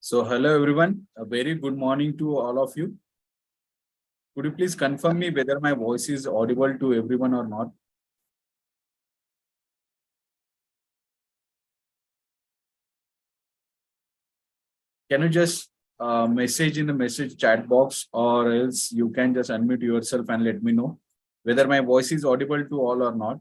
So hello everyone, a very good morning to all of you. Could you please confirm me whether my voice is audible to everyone or not? Can you just message in the message chat box, or else you can just unmute yourself and let me know whether my voice is audible to all or not?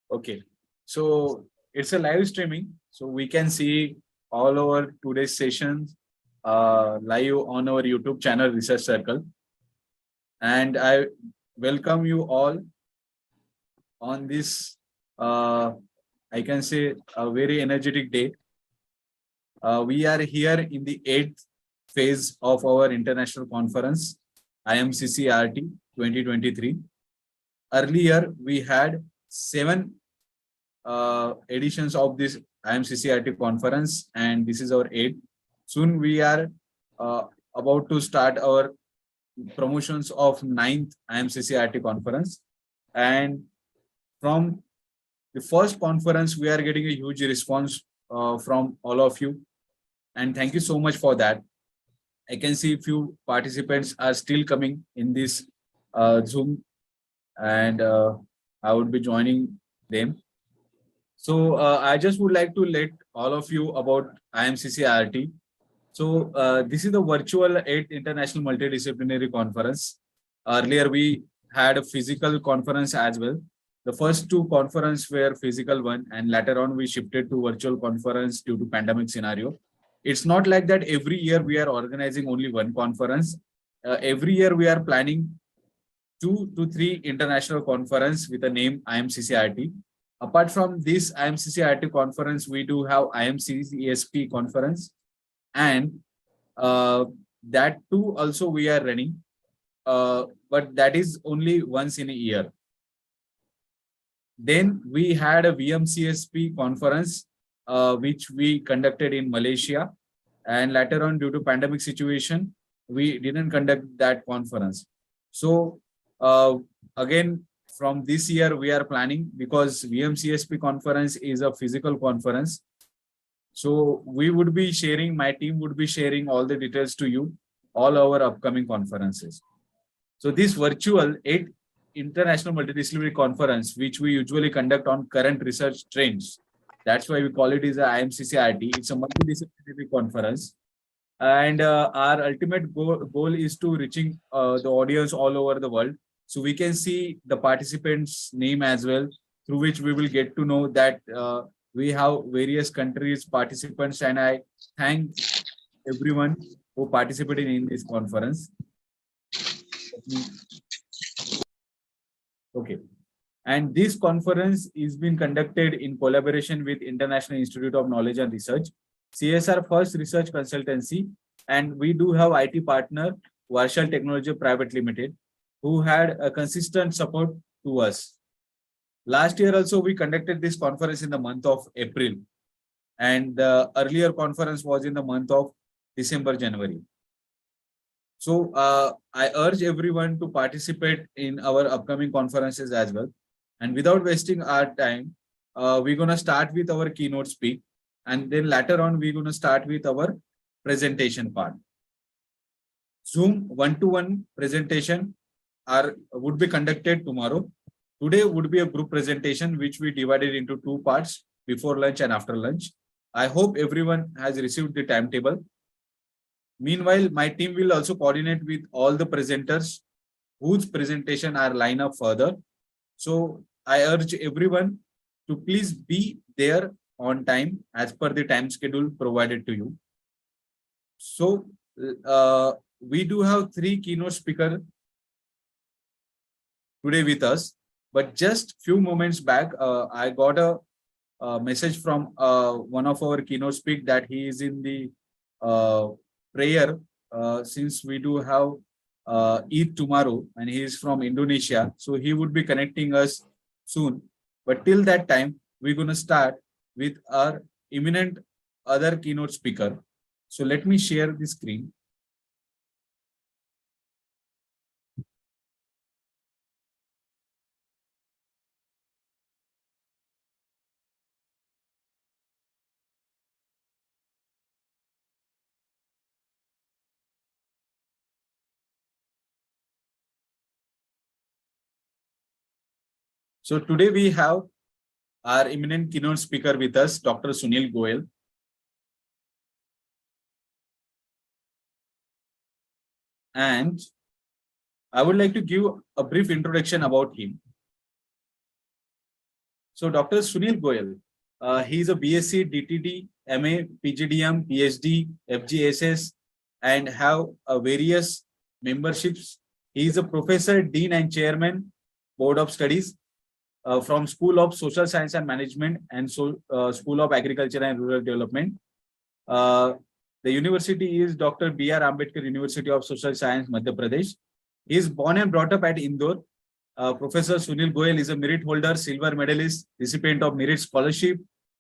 Okay, so it's a live streaming, so we can see all our today's sessions live on our YouTube channel Research Circle, and I welcome you all on this. I can say a very energetic day. We are here in the 8th phase of our international conference, IMCCRT 2023. Earlier, we had 7 editions of this IMCCRT conference, and this is our 8th. Soon we are uh, about to start our promotions of 9th IMCCRT conference. And from the first conference, we are getting a huge response from all of you. And thank you so much for that. I can see few participants are still coming in this Zoom, and I would be joining them. So I just would like to let all of you about IMCCRT. So this is the virtual 8th International Multidisciplinary Conference. Earlier, we had a physical conference as well. The first 2 conferences were physical one, and later on we shifted to virtual conference due to pandemic scenario. It's not like that every year we are organizing only one conference. Every year we are planning 2 to 3 international conference with the name IMCCRT. Apart from this IMCCRT conference, we do have IMCCSP conference, and that too also we are running, but that is only once in a year. Then we had a VMCSP conference, which we conducted in Malaysia, and later on, due to pandemic situation, we didn't conduct that conference. So again, from this year we are planning, because VMCSP conference is a physical conference. So we would be sharing, my team would be sharing all the details to you, all our upcoming conferences. So this virtual 8th International Multidisciplinary Conference, which we usually conduct on current research trends, that's why we call it as a IMCCRT. It's a multidisciplinary conference. And our ultimate goal is to reaching the audience all over the world. So we can see the participants' name as well, through which we will get to know that we have various countries participants, and I thank everyone who participated in this conference. Okay. And this conference is being conducted in collaboration with International Institute of Knowledge and Research, CSR First Research Consultancy, and we do have IT partner, Varshal Technology Private Limited, who had a consistent support to us. Last year also, we conducted this conference in the month of April, and the earlier conference was in the month of December, January. So I urge everyone to participate in our upcoming conferences as well. And without wasting our time, we're going to start with our keynote speak, and then later on, we're going to start with our presentation part. Zoom one-to-one presentation would be conducted tomorrow. Today would be a group presentation, which we divided into 2 parts, before lunch and after lunch. I hope everyone has received the timetable. Meanwhile, my team will also coordinate with all the presenters whose presentation are lined up further. So I urge everyone to please be there on time as per the time schedule provided to you. So we do have 3 keynote speakers today with us. But just few moments back, I got a message from one of our keynote speak that he is in the prayer, since we do have Eid tomorrow, and he is from Indonesia, so he would be connecting us soon. But till that time, we're going to start with our imminent other keynote speaker. So let me share the screen. So today we have our eminent keynote speaker with us, Dr. Sunil Goyal. And I would like to give a brief introduction about him. So Dr. Sunil Goyal, he is a BSc, DTD, MA, PGDM, PhD, FGSS, and have various memberships. He is a professor, dean, and chairman, Board of Studies from School of Social Science and Management and School of Agriculture and Rural Development. The university is Dr. B.R. Ambedkar University of Social Science, Madhya Pradesh. He is born and brought up at Indore. Professor Sunil Goyal is a merit holder, silver medalist, recipient of Merit Scholarship,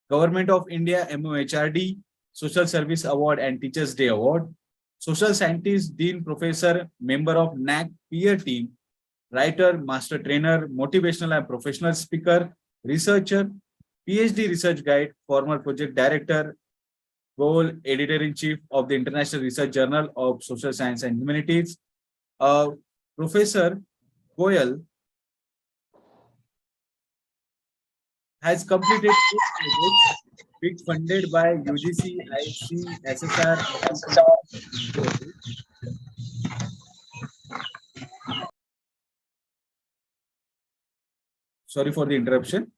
Government of India MOHRD, Social Service Award and Teachers Day Award, Social Scientist, Dean Professor, member of NAC peer team, writer, master trainer, motivational and professional speaker, researcher, PhD research guide, former project director, goal editor-in-chief of the International Research Journal of Social Science and Humanities. Professor Goyal has completed 8 projects which funded by UGC, IC, SSR. Sorry for the interruption.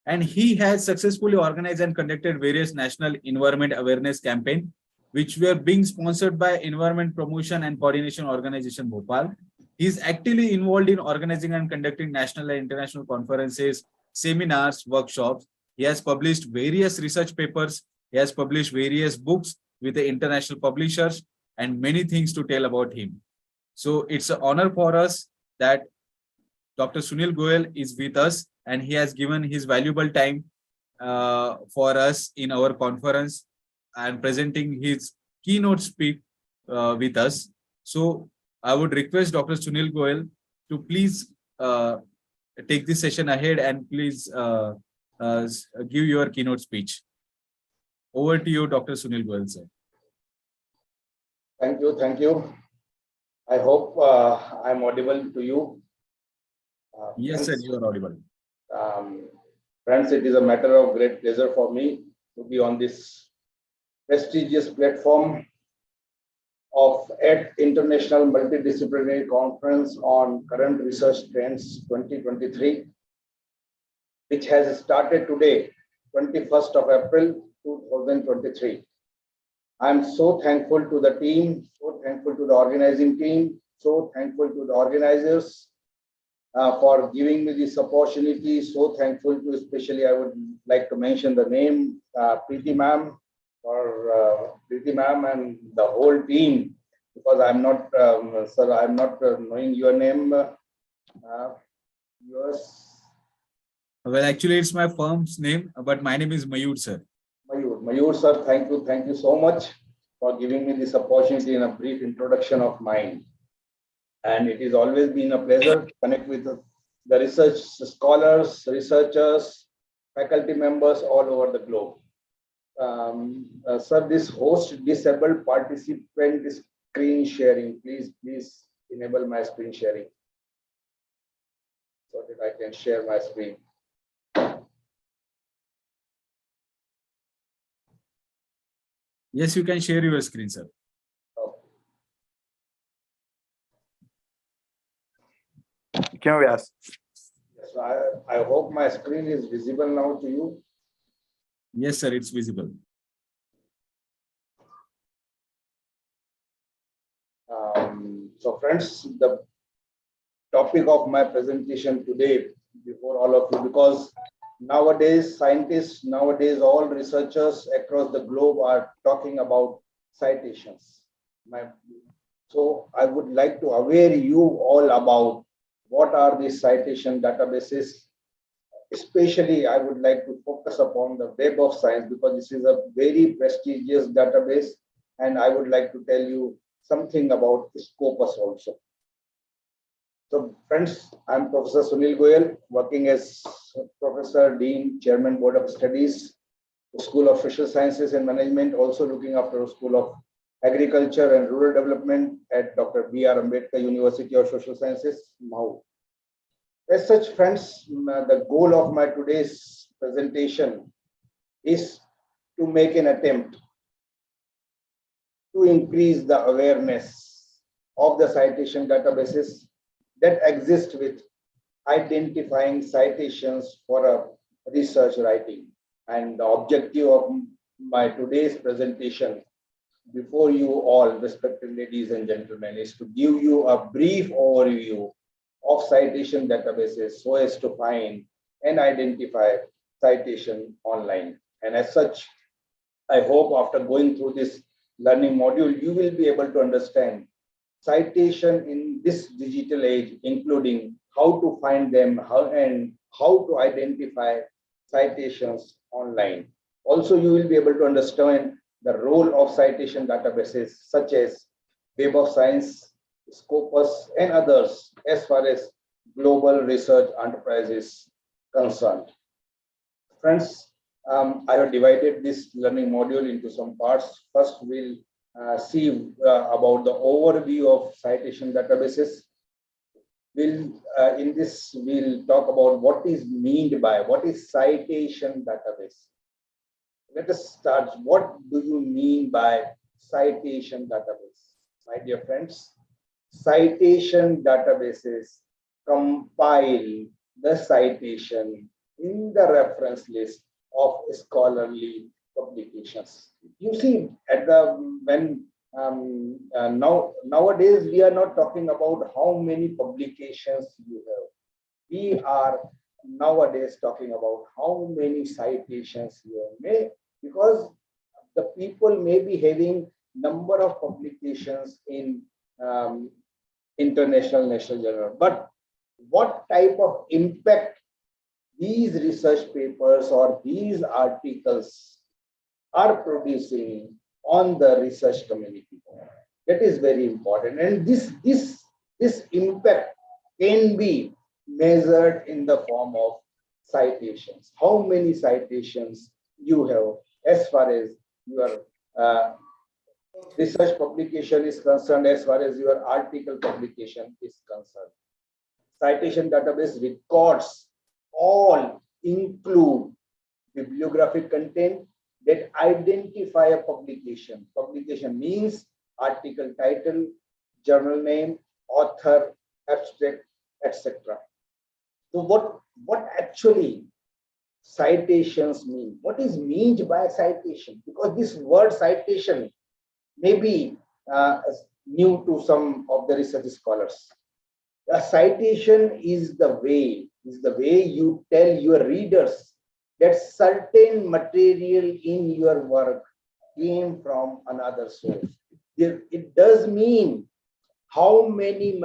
And he has successfully organized and conducted various national environment awareness campaigns, which were being sponsored by Environment Promotion and Coordination Organization Bhopal. He is actively involved in organizing and conducting national and international conferences, seminars, workshops. He has published various research papers. He has published various books with the international publishers and many things to tell about him. So it's an honor for us that Dr. Sunil Goyal is with us, and he has given his valuable time for us in our conference and presenting his keynote speak with us. So I would request Dr. Sunil Goyal to please take this session ahead and please give your keynote speech. Over to you, Dr. Sunil Goyal, sir. Thank you. Thank you. I hope I'm audible to you. Yes, sir, you are audible. Friends, it is a matter of great pleasure for me to be on this prestigious platform of 8th International Multidisciplinary Conference on Current Research Trends 2023, which has started today, 21st of April 2023. I am so thankful to the team, so thankful to the organizing team, so thankful to the organizers for giving me this opportunity. So thankful to, especially I would like to mention the name Preeti ma'am, for Preeti ma'am and the whole team, because I'm not, sir, I'm not knowing your name. Yours? Well, actually, it's my firm's name, but my name is Mayur, sir. Mayur, sir, thank you so much for giving me this opportunity in a brief introduction of mine. And it has always been a pleasure to connect with the research scholars, researchers, faculty members all over the globe. Sir, this host disabled participant screen sharing. Please enable my screen sharing so that I can share my screen. Yes, you can share your screen, sir. Yes, I hope my screen is visible now to you. Yes, sir, it's visible. So friends, the topic of my presentation today before all of you, because nowadays scientists, nowadays all researchers across the globe are talking about citations. So I would like to aware you all about what are these citation databases. Especially, I would like to focus upon the Web of Science because this is a very prestigious database, and I would like to tell you something about Scopus also. So, friends, I'm Professor Sunil Goyal, working as Professor, Dean, Chairman, Board of Studies, School of Social Sciences and Management, also looking after a School of Agriculture and Rural Development at Dr. B.R. Ambedkar University of Social Sciences, Mau. As such, friends, the goal of my today's presentation is to make an attempt to increase the awareness of the citation databases that exist with identifying citations for a research writing. And the objective of my today's presentation before you all, respected ladies and gentlemen, is to give you a brief overview of citation databases so as to find and identify citation online. And as such, I hope after going through this learning module, you will be able to understand citation in this digital age, including how to find them, how to identify citations online. Also, you will be able to understand the role of citation databases such as Web of Science, Scopus, and others as far as global research enterprise is concerned. Friends, I have divided this learning module into some parts. First, we'll see about the overview of citation databases. In this, we'll talk about what is citation database. Let us start. What do you mean by citation database? My dear friends, citation databases compile the citation in the reference list of scholarly publications. You see, nowadays we are not talking about how many publications you have. We are nowadays talking about how many citations you have made, because the people may be having number of publications in international national journal, but what type of impact these research papers or these articles are producing on the research community, that is very important. And this impact can be measured in the form of citations. How many citations you have as far as your research publication is concerned, as far as your article publication is concerned. Citation database records all include bibliographic content that identify a publication. Publication means article title, journal name, author, abstract, etc. So what actually citations mean? What is meant by citation? Because this word citation may be new to some of the research scholars. A citation is the way you tell your readers that certain material in your work came from another source. It does mean how many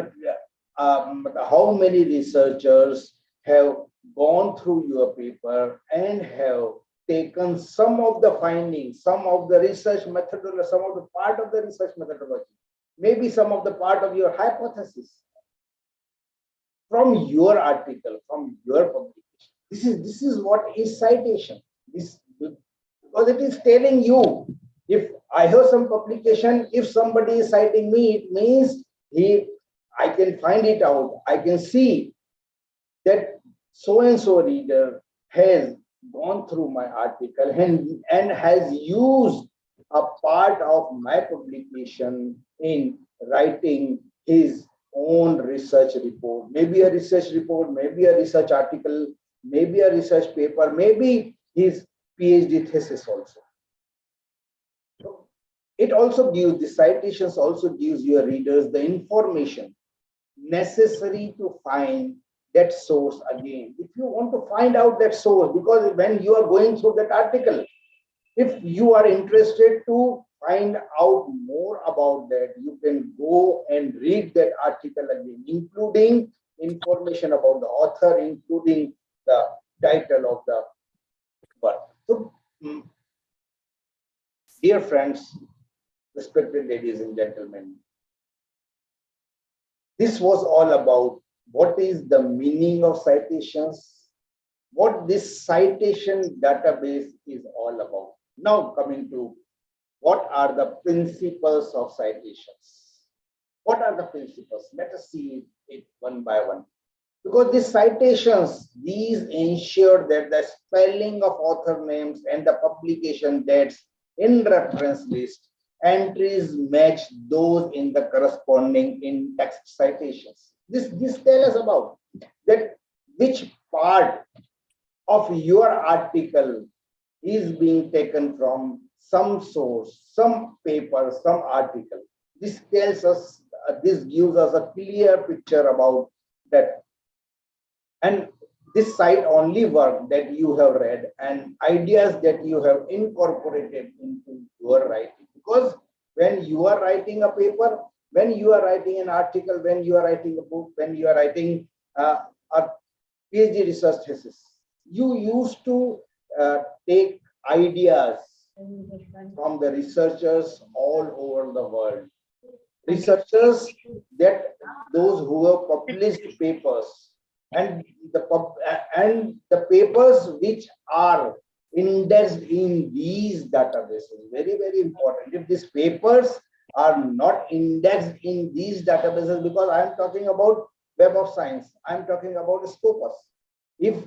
researchers have gone through your paper and have taken some of the findings, some of the research methodology, some of the part of the research methodology, maybe some of the part of your hypothesis from your article, from your publication. This is what is citation. Because it is telling you, if I have some publication, if somebody is citing me, it means I can find it out. I can see that so and so reader has gone through my article and has used a part of my publication in writing his own research report, maybe a research report, maybe a research article, maybe a research paper, maybe his PhD thesis also. So it also gives, the citations also gives your readers the information necessary to find that source again. If you want to find out that source, because when you are going through that article, if you are interested to find out more about that, you can go and read that article again, including information about the author, including the title of the work. So, dear friends, respected ladies and gentlemen, this was all about what is the meaning of citations, what this citation database is all about. Now coming to what are the principles of citations? What are the principles? Let us see it one by one. Because these citations, these ensure that the spelling of author names and the publication dates in reference list entries match those in the corresponding in-text citations. This tells us about that which part of your article is being taken from some source, some paper, some article. This tells us, this gives us a clear picture about that. And this site only work that you have read and ideas that you have incorporated into your writing. Because when you are writing a paper, when you are writing an article, when you are writing a book, when you are writing a PhD research thesis, you used to take ideas from the researchers all over the world. Researchers that those who have published papers and the papers which are indexed in these databases. Very, very important. If these papers are not indexed in these databases, because I am talking about Web of Science, I am talking about Scopus. If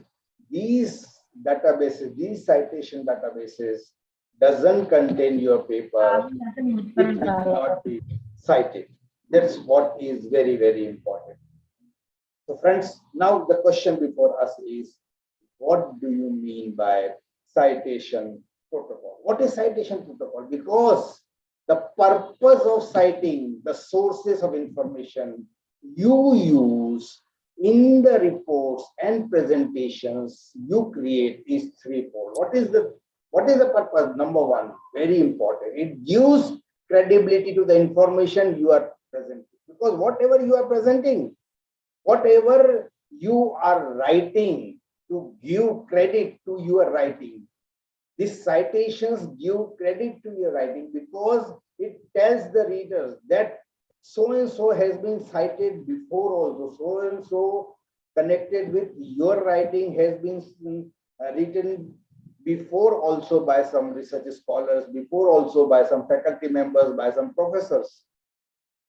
these databases, these citation databases doesn't contain your paper, it will not be cited. That's what is very, very important. So friends, now the question before us is, what do you mean by citation protocol? What is citation protocol? Because the purpose of citing the sources of information you use in the reports and presentations you create is threefold. What is the purpose? Number one, very important. It gives credibility to the information you are presenting. Because whatever you are presenting, whatever you are writing, to give credit to your writing. These citations give credit to your writing because it tells the readers that so and so has been cited before also, so and so connected with your writing has been written before also by some research scholars, before also by some faculty members, by some professors.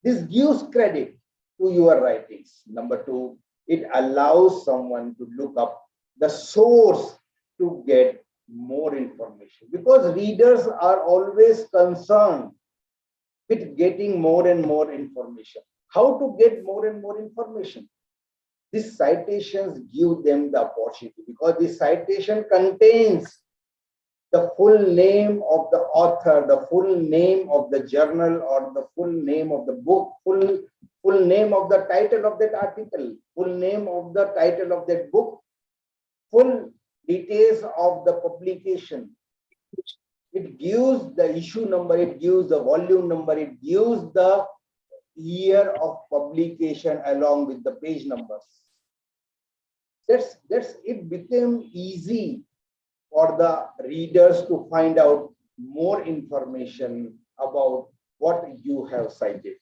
This gives credit to your writings. Number two, it allows someone to look up the source to get more information, because readers are always concerned with getting more and more information. How to get more and more information? These citations give them the opportunity, because this citation contains the full name of the author, the full name of the journal, or the full name of the book, full name of the title of that article, full name of the title of that book, full details of the publication. It gives the issue number, it gives the volume number, it gives the year of publication along with the page numbers. That's it became easy for the readers to find out more information about what you have cited.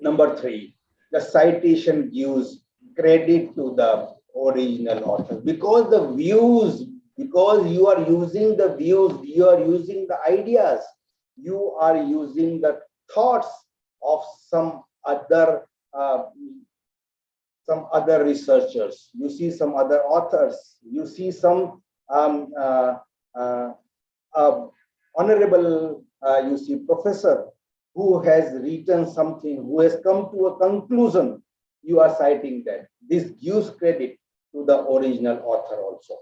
Number three, the citation gives credit to the original author, because the views, because you are using the views, you are using the ideas, you are using the thoughts of some other researchers, you see some other authors, you see some honorable you see professor who has written something, who has come to a conclusion, you are citing that. This gives credit to the original author also.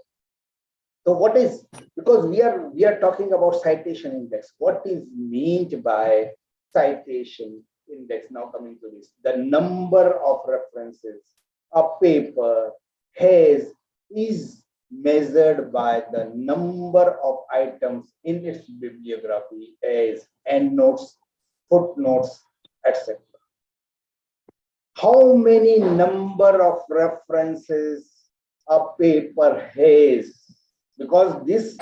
So what is, because we are talking about citation index, what is meant by citation index? Now coming to this, the number of references a paper has is measured by the number of items in its bibliography as endnotes, footnotes, etc. How many number of references a paper has? Because this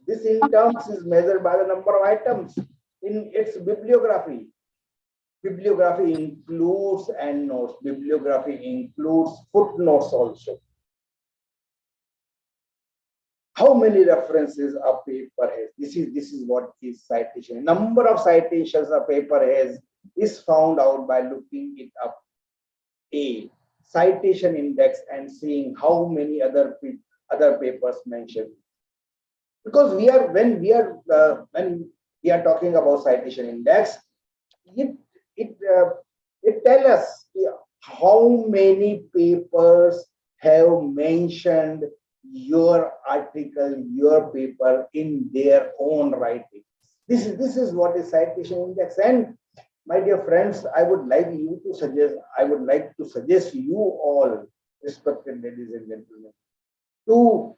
in terms is measured by the number of items in its bibliography. Bibliography includes endnotes. Bibliography includes footnotes also. How many references a paper has? This is what is citation. Number of citations a paper has is found out by looking it up. A citation index and seeing how many other papers mentioned. Because when we are talking about citation index, it it it tells us how many papers have mentioned your article, your paper in their own writing. This is what is citation index. And my dear friends, I would like to suggest you all, respected ladies and gentlemen, to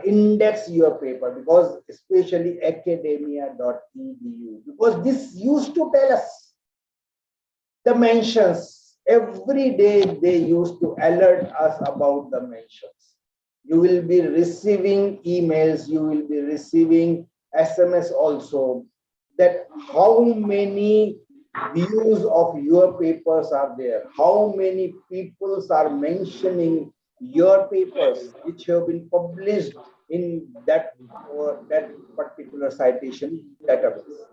index your paper, because especially academia.edu, because this used to tell us the mentions. Every day they used to alert us about the mentions. You will be receiving emails, you will be receiving SMS also, that how many views of your papers are there, how many people are mentioning your papers which have been published in that particular citation database.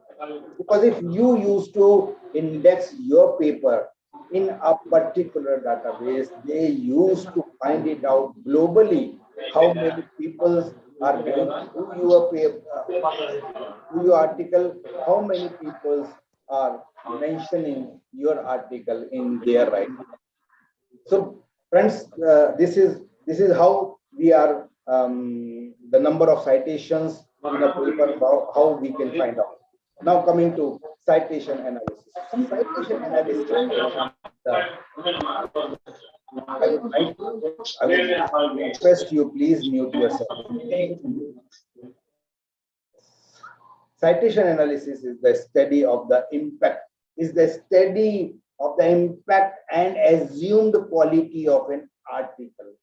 Because if you used to index your paper in a particular database, they used to find it out globally how many people are going through your paper, through your article, how many people are mentioning your article in their writing. So, friends, this is how we are the number of citations in a paper, how we can find out. Now coming to citation analysis. Citation analysis. I would request you please mute yourself. Citation analysis is the study of the impact, and assumed quality of an article.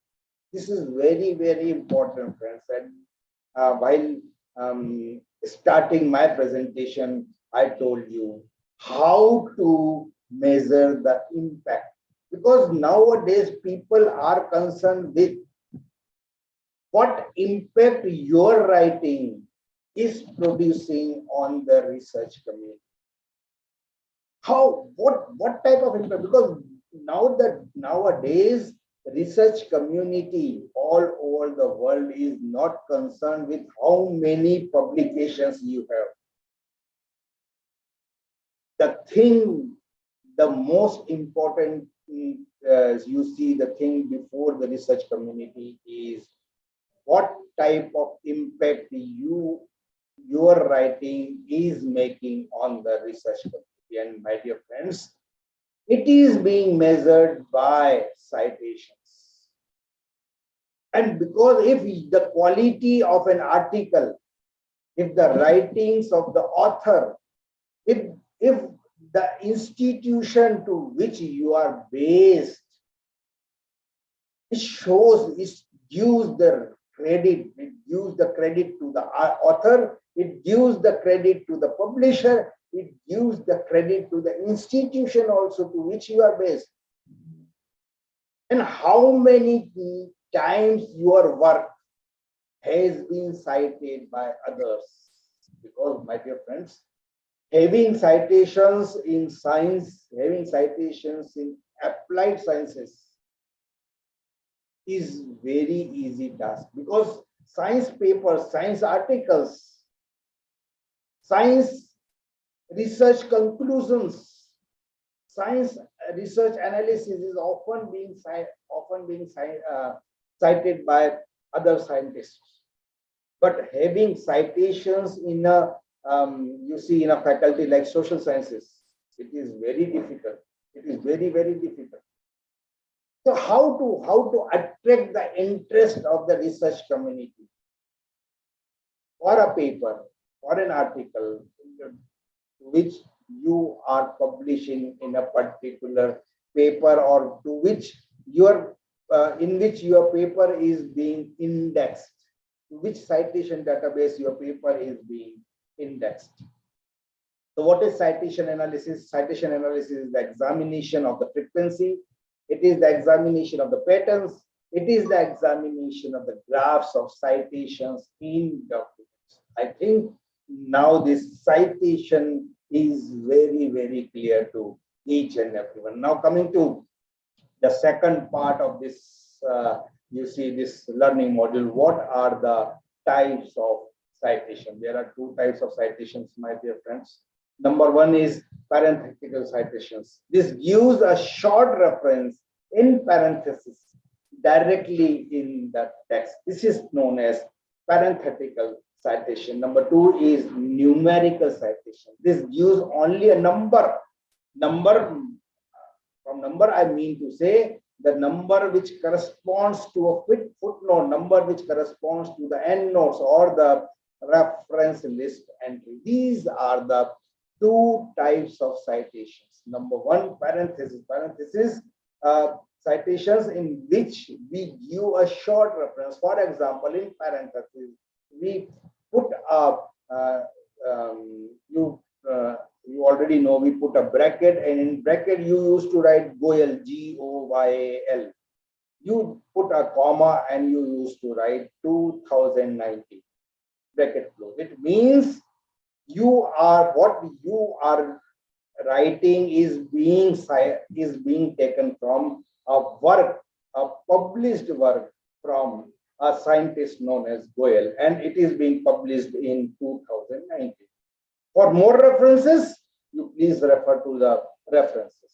This is very, very important, friends. And while starting my presentation, I told you how to measure the impact. Because nowadays people are concerned with what impact your writing is producing on the research community. What type of impact? Because nowadays research community all over the world is not concerned with how many publications you have. The most important, you see, the thing before the research community is what type of impact your writing is making on the research community. And my dear friends, it is being measured by citations. And because if the quality of an article, if the writings of the author, if the institution to which you are based, it gives the credit to the author, it gives the credit to the publisher, it gives the credit to the institution also to which you are based. And how many times your work has been cited by others. Because, my dear friends, having citations in science, having citations in applied sciences is very easy task. Because science papers, science articles, science research conclusions, science research analysis is often being cited by other scientists. But having citations in a in a faculty like social sciences, it is very difficult. It is very, very difficult. So how to attract the interest of the research community for a paper, for an article, which you are publishing in a particular paper, or to which your in which your paper is being indexed, to which citation database your paper is being indexed. So what is citation analysis? Citation analysis is the examination of the frequency. It is the examination of the patterns. It is the examination of the graphs of citations in documents. I think now this citation is very, very clear to each and everyone. Now coming to the second part of this, you see this learning module, what are the types of citation? There are two types of citations, my dear friends. Number one is parenthetical citations. This gives a short reference in parenthesis directly in the text. This is known as parenthetical citation. Number two is numerical citation. This gives only a number. From number, I mean to say the number which corresponds to a footnote, number which corresponds to the endnotes or the reference list entry. These are the two types of citations. Number one, parenthesis. Parenthesis citations in which we give a short reference. For example, in parenthesis, we put a you already know, we put a bracket, and in bracket you used to write Goyal, Goyal. You put a comma and you used to write 2019 bracket close. It means what you are writing is being taken from a work, a published work from a scientist known as Goyal, and it is being published in 2019. For more references, you please refer to the references.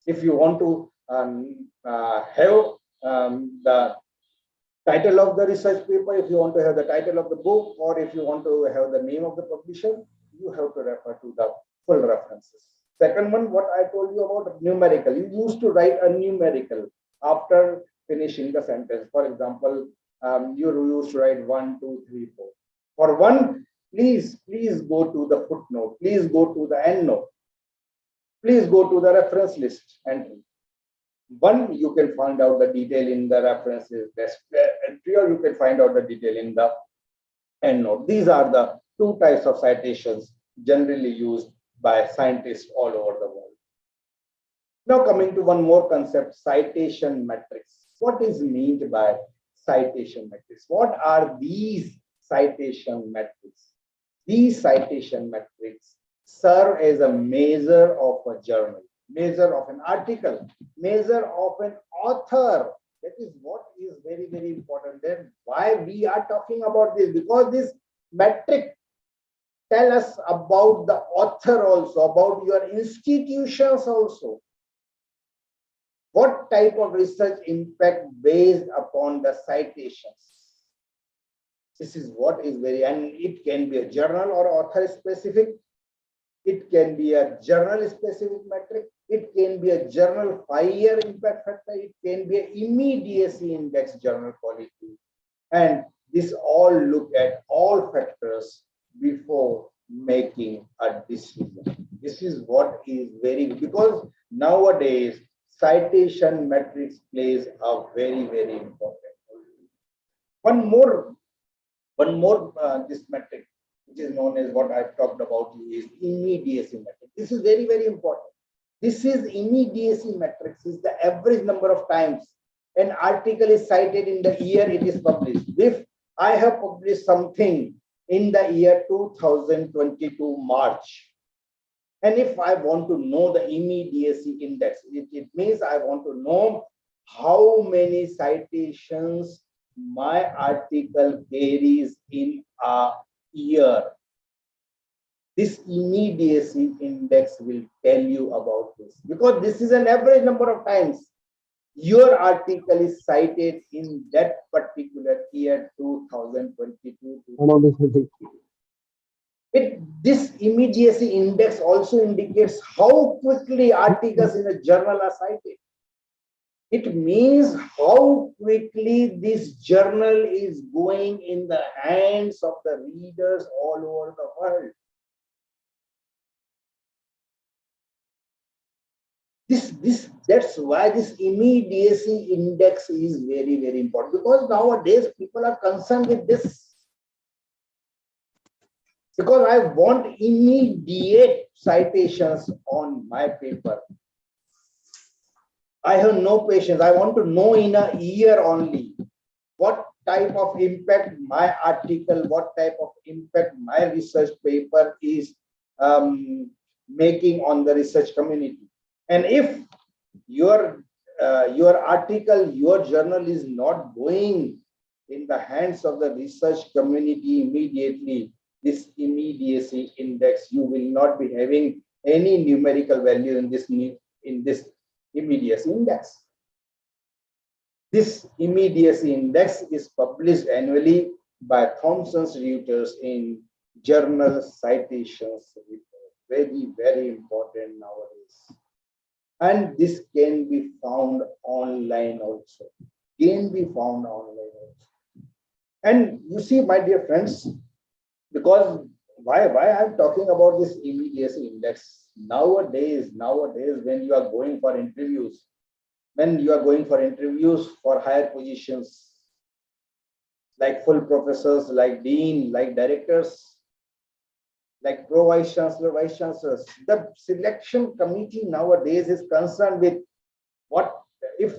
If you want to have the title of the research paper, if you want to have the title of the book, or if you want to have the name of the publisher, you have to refer to the full references. Second one, what I told you about numerical. You used to write a numerical after finishing the sentence. For example, you used to write 1, 2, 3, 4. For one, please go to the footnote. Please go to the endnote. Please go to the reference list entry. One, you can find out the detail in the references entry, or you can find out the detail in the endnote. These are the two types of citations generally used by scientists all over the world. Now coming to one more concept, citation metrics. What is meant by citation metrics? What are these citation metrics? These citation metrics serve as a measure of a journal, measure of an article, measure of an author. That is what is very, very important. Then why we are talking about this? Because this metric tell us about the author also, about your institutions also. What type of research impact based upon the citations? This is what is very, and it can be a journal or author specific. It can be a journal specific metric. It can be a journal 5-year impact factor. It can be an immediacy index journal quality. And this all look at all factors before making a decision. This is what is very, because nowadays citation metrics plays a very, very important role. One more this metric, which is known as what I've talked about, is immediacy metric. This is very, very important. This is immediacy metrics, is the average number of times an article is cited in the year it is published. If I have published something in the year 2022 March, and if I want to know the immediacy index, it means I want to know how many citations my article carries in a year. This immediacy index will tell you about this, because this is an average number of times your article is cited in that particular year 2022. This immediacy index also indicates how quickly articles in a journal are cited. It means how quickly this journal is going in the hands of the readers all over the world. That's why this immediacy index is very, very important, because nowadays people are concerned with this. Because I want immediate citations on my paper. I have no patience. I want to know in a year only what type of impact my article, what type of impact my research paper is making on the research community. And if your article, your journal is not going in the hands of the research community immediately, this immediacy index, you will not be having any numerical value in this immediacy index. This immediacy index is published annually by Thomson Reuters in Journal Citations Report. Very, very important nowadays. And this can be found online also. Can be found online also. And you see, my dear friends, because why I'm talking about this immediacy index nowadays, when you are going for interviews, for higher positions, like full professors, like dean, like directors, like pro vice chancellor, vice chancellors, the selection committee nowadays is concerned with what if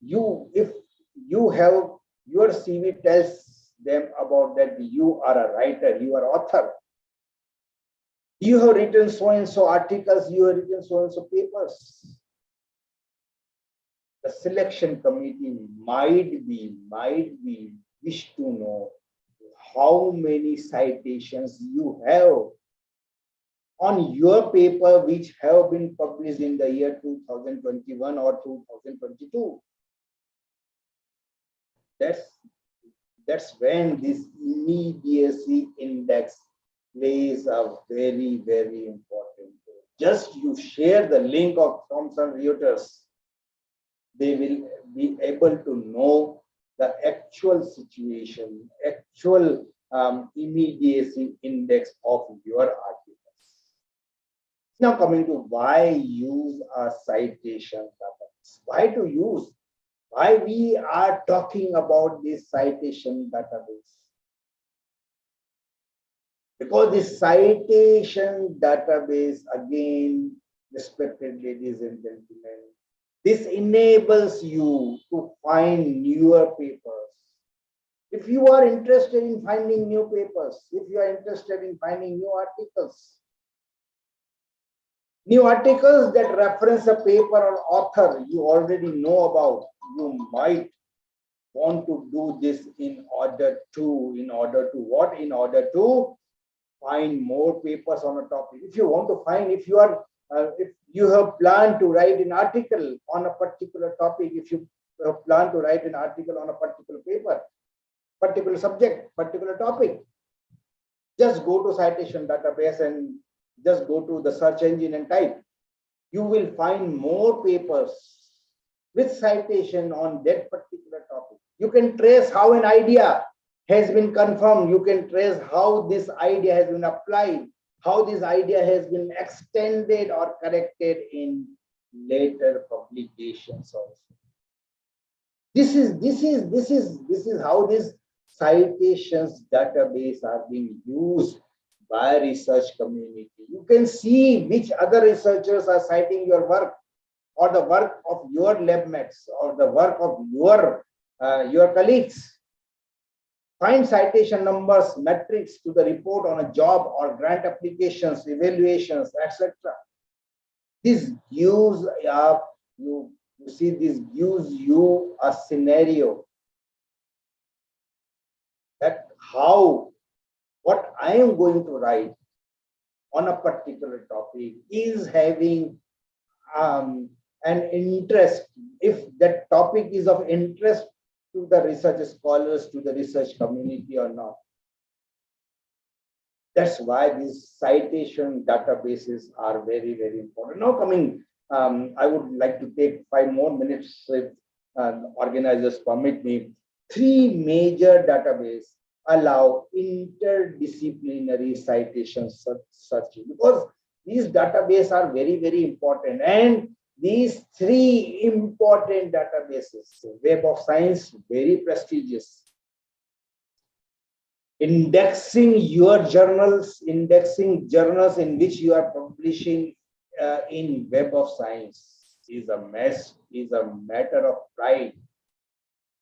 you have your CV tells them about that you are a writer, you are author, you have written so and so articles, you have written so and so papers. The selection committee might be wish to know how many citations you have on your paper which have been published in the year 2021 or 2022. That's when this immediacy index plays a very, very important role. Just you share the link of Thomson Reuters, they will be able to know the actual situation, actual immediacy index of your articles. Now coming to why use a citation database. Why we are talking about this citation database? Because this citation database, again, respected ladies and gentlemen, this enables you to find newer papers. If you are interested in finding new papers, if you are interested in finding new articles that reference a paper or author you already know about, you might want to do this in order to find more papers on a topic. If you want to find, if you have planned to write an article on a particular topic, if you have planned to write an article on a particular paper, particular subject, particular topic, just go to citation database and just go to the search engine and type. You will find more papers with citation on that particular topic. You can trace how an idea has been confirmed. You can trace how this idea has been applied, how this idea has been extended or corrected in later publications also. This is how this citations database are being used by research community. You can see which other researchers are citing your work, or the work of your lab mates, or the work of your colleagues. Find citation numbers, metrics to the report on a job or grant applications, evaluations, etc. This gives this gives you a scenario that what I am going to write on a particular topic is having an interest, if that topic is of interest to the research scholars, to the research community or not. That's why these citation databases are very, very important. Now coming, I would like to take 5 more minutes organizers permit me, three major databases allow interdisciplinary citation searching, because these databases are very, very important. And these three important databases, Web of Science, very prestigious. Indexing your journals, indexing journals in which you are publishing in Web of Science is a mess, is a matter of pride.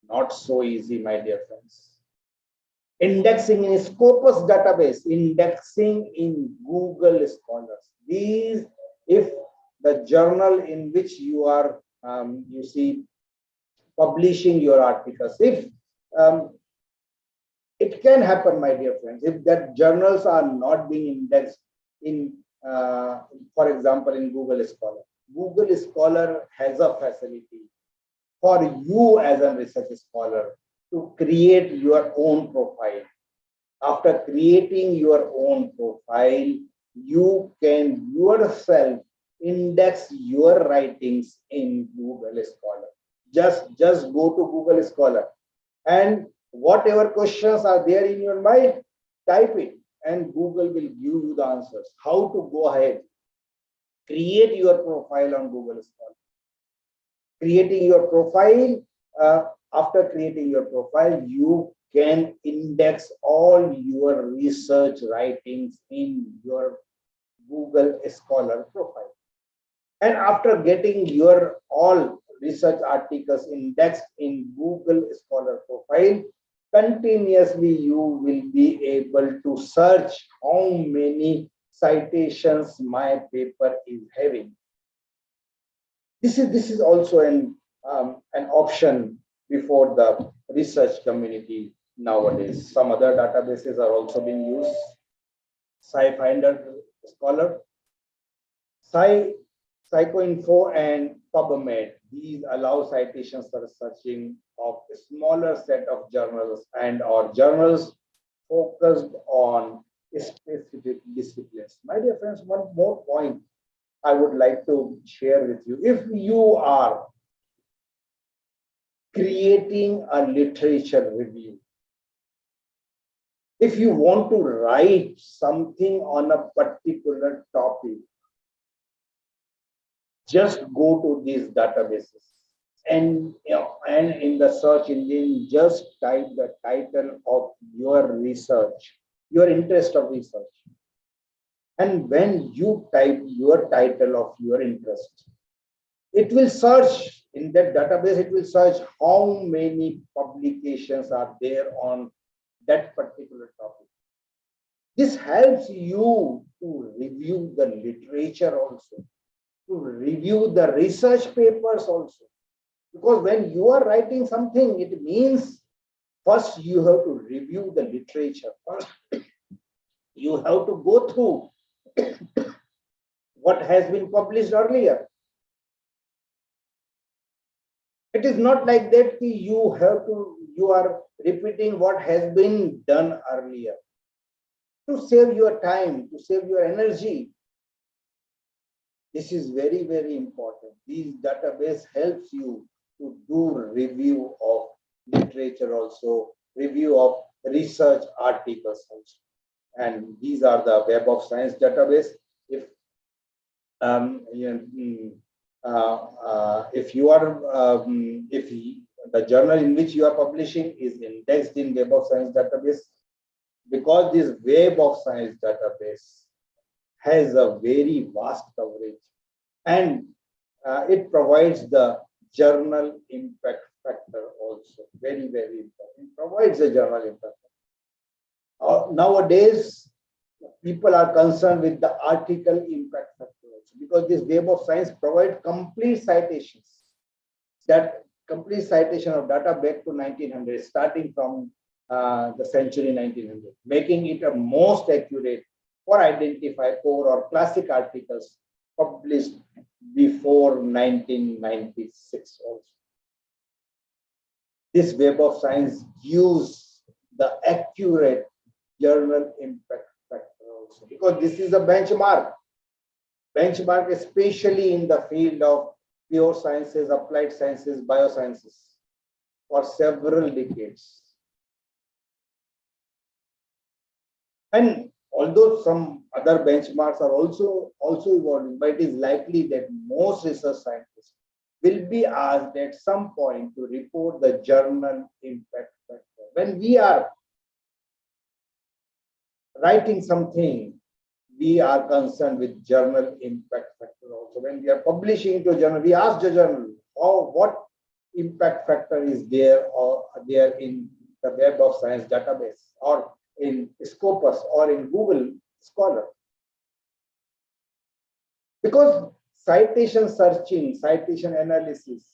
Not so easy, my dear friends. Indexing in Scopus database, indexing in Google Scholars. These, if the journal in which you are, you see, publishing your articles, if it can happen, my dear friends, if that journals are not being indexed in, for example, in Google Scholar. Google Scholar has a facility for you as a research scholar to create your own profile. After creating your own profile, you can yourself index your writings in Google Scholar. Just go to Google Scholar, and whatever questions are there in your mind, type it, and Google will give you the answers. How to go ahead, create your profile on Google Scholar. Creating your profile, after creating your profile, you can index all your research writings in your Google Scholar profile. And after getting your all research articles indexed in Google Scholar profile, continuously you will be able to search how many citations my paper is having. This is also an option before the research community nowadays. Some other databases are also being used. SciFinder Scholar, PsychoInfo, and PubMed. These allow citations for searching of a smaller set of journals and or journals focused on specific disciplines. My dear friends, one more point I would like to share with you. If you are creating a literature review, if you want to write something on a particular topic, just go to these databases and in the search engine, just type the title of your research, your interest of research. And when you type your title of your interest, it will search in that database, it will search how many publications are there on that particular topic. This helps you to review the literature also, to review the research papers also. Because when you are writing something, it means first you have to review the literature. First, you have to go through what has been published earlier. It is not like that you are repeating what has been done earlier. To save your time, to save your energy, this is very, very important. These database helps you to do review of literature also, review of research articles also. And these are the Web of Science database. If the journal in which you are publishing is indexed in Web of Science database, because this Web of Science database has a very vast coverage, and it provides the journal impact factor also, very, very important. It provides a journal impact factor. Nowadays, people are concerned with the article impact factor also, because this Web of Science provides complete citations. That complete citation of data back to 1900, starting from the century 1900, making it a most accurate for identify core or classic articles published before 1996 also. This Web of Science gives the accurate journal impact factor also, because this is a benchmark especially in the field of pure sciences, applied sciences, biosciences for several decades. And although some other benchmarks are also evolving, but it is likely that most research scientists will be asked at some point to report the journal impact factor. When we are writing something, we are concerned with journal impact factor also. When we are publishing into a journal, we ask the journal, what impact factor is there or there in the Web of Science database or in Scopus or in Google Scholar. Because citation searching, citation analysis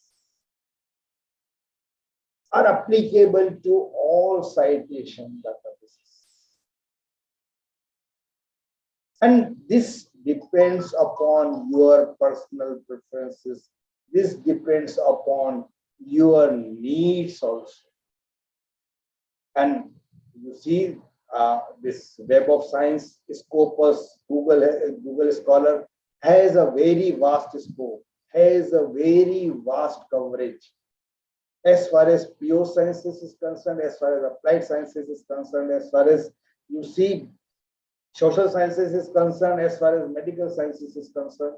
are applicable to all citation databases. And this depends upon your personal preferences. This depends upon your needs also. And you see this Web of Science, Scopus, Google Scholar has a very vast scope, has a very vast coverage. As far as pure sciences is concerned, as far as applied sciences is concerned, as far as you see social sciences is concerned, as far as medical sciences is concerned,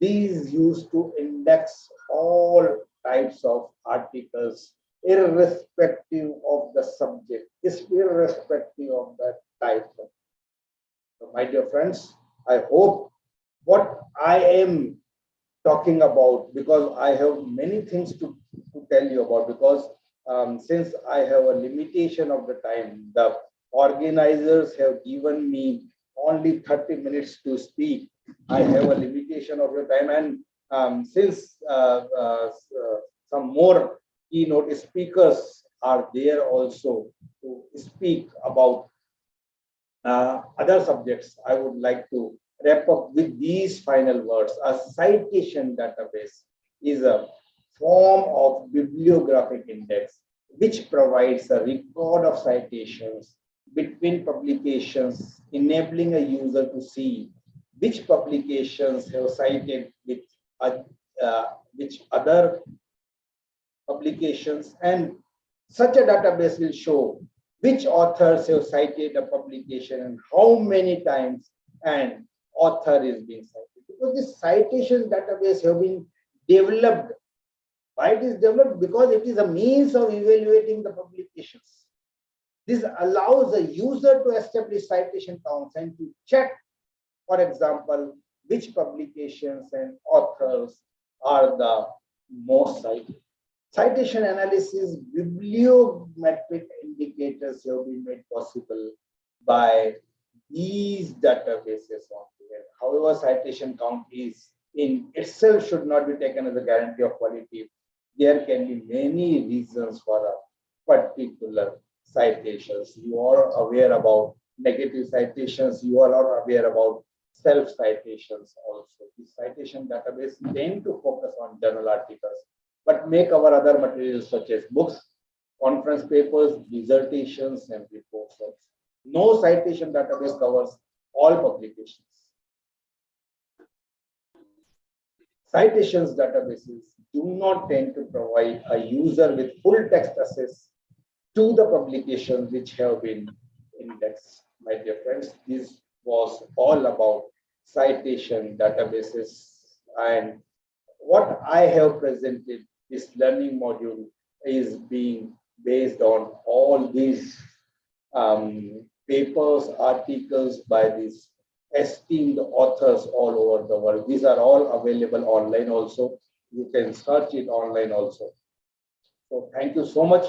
these used to index all types of articles, irrespective of the subject, irrespective of the type. So, my dear friends, I hope what I am talking about, because I have many things to tell you about, because since I have a limitation of the time, the organizers have given me only 30 minutes to speak. I have a limitation of your time, and since some more keynote speakers are there also to speak about other subjects, I would like to wrap up with these final words. A citation database is a form of bibliographic index which provides a record of citations between publications, enabling a user to see which publications have cited with which other publications, and such a database will show which authors have cited a publication and how many times an author is being cited. Because this citation database have been developed. Why it is developed? Because it is a means of evaluating the publications. This allows the user to establish citation counts and to check, for example, which publications and authors are the most cited. Citation analysis, bibliometric indicators have been made possible by these databases. However, citation count is in itself should not be taken as a guarantee of quality. There can be many reasons for a particular citations. You are aware about negative citations. You are aware about self-citations also. The citation database tend to focus on journal articles, but make our other materials such as books, conference papers, dissertations, and reports also. No citation database covers all publications. Citations databases do not tend to provide a user with full text access to the publications which have been indexed. My dear friends, this was all about citation databases, and what I have presented, this learning module, is being based on all these papers, articles by these esteemed authors all over the world. These are all available online also. You can search it online also. So thank you so much.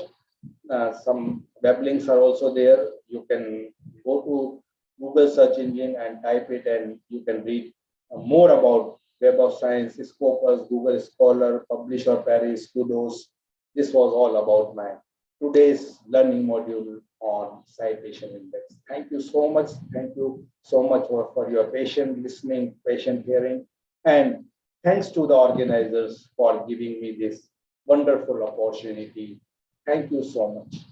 Some web links are also there. You can go to Google search engine and type it, and you can read more about Web of Science, Scopus, Google Scholar, Publish or Perish, Kudos. This was all about my today's learning module on citation index. Thank you so much. Thank you so much for your patient listening, patient hearing, and thanks to the organizers for giving me this wonderful opportunity. Thank you so much.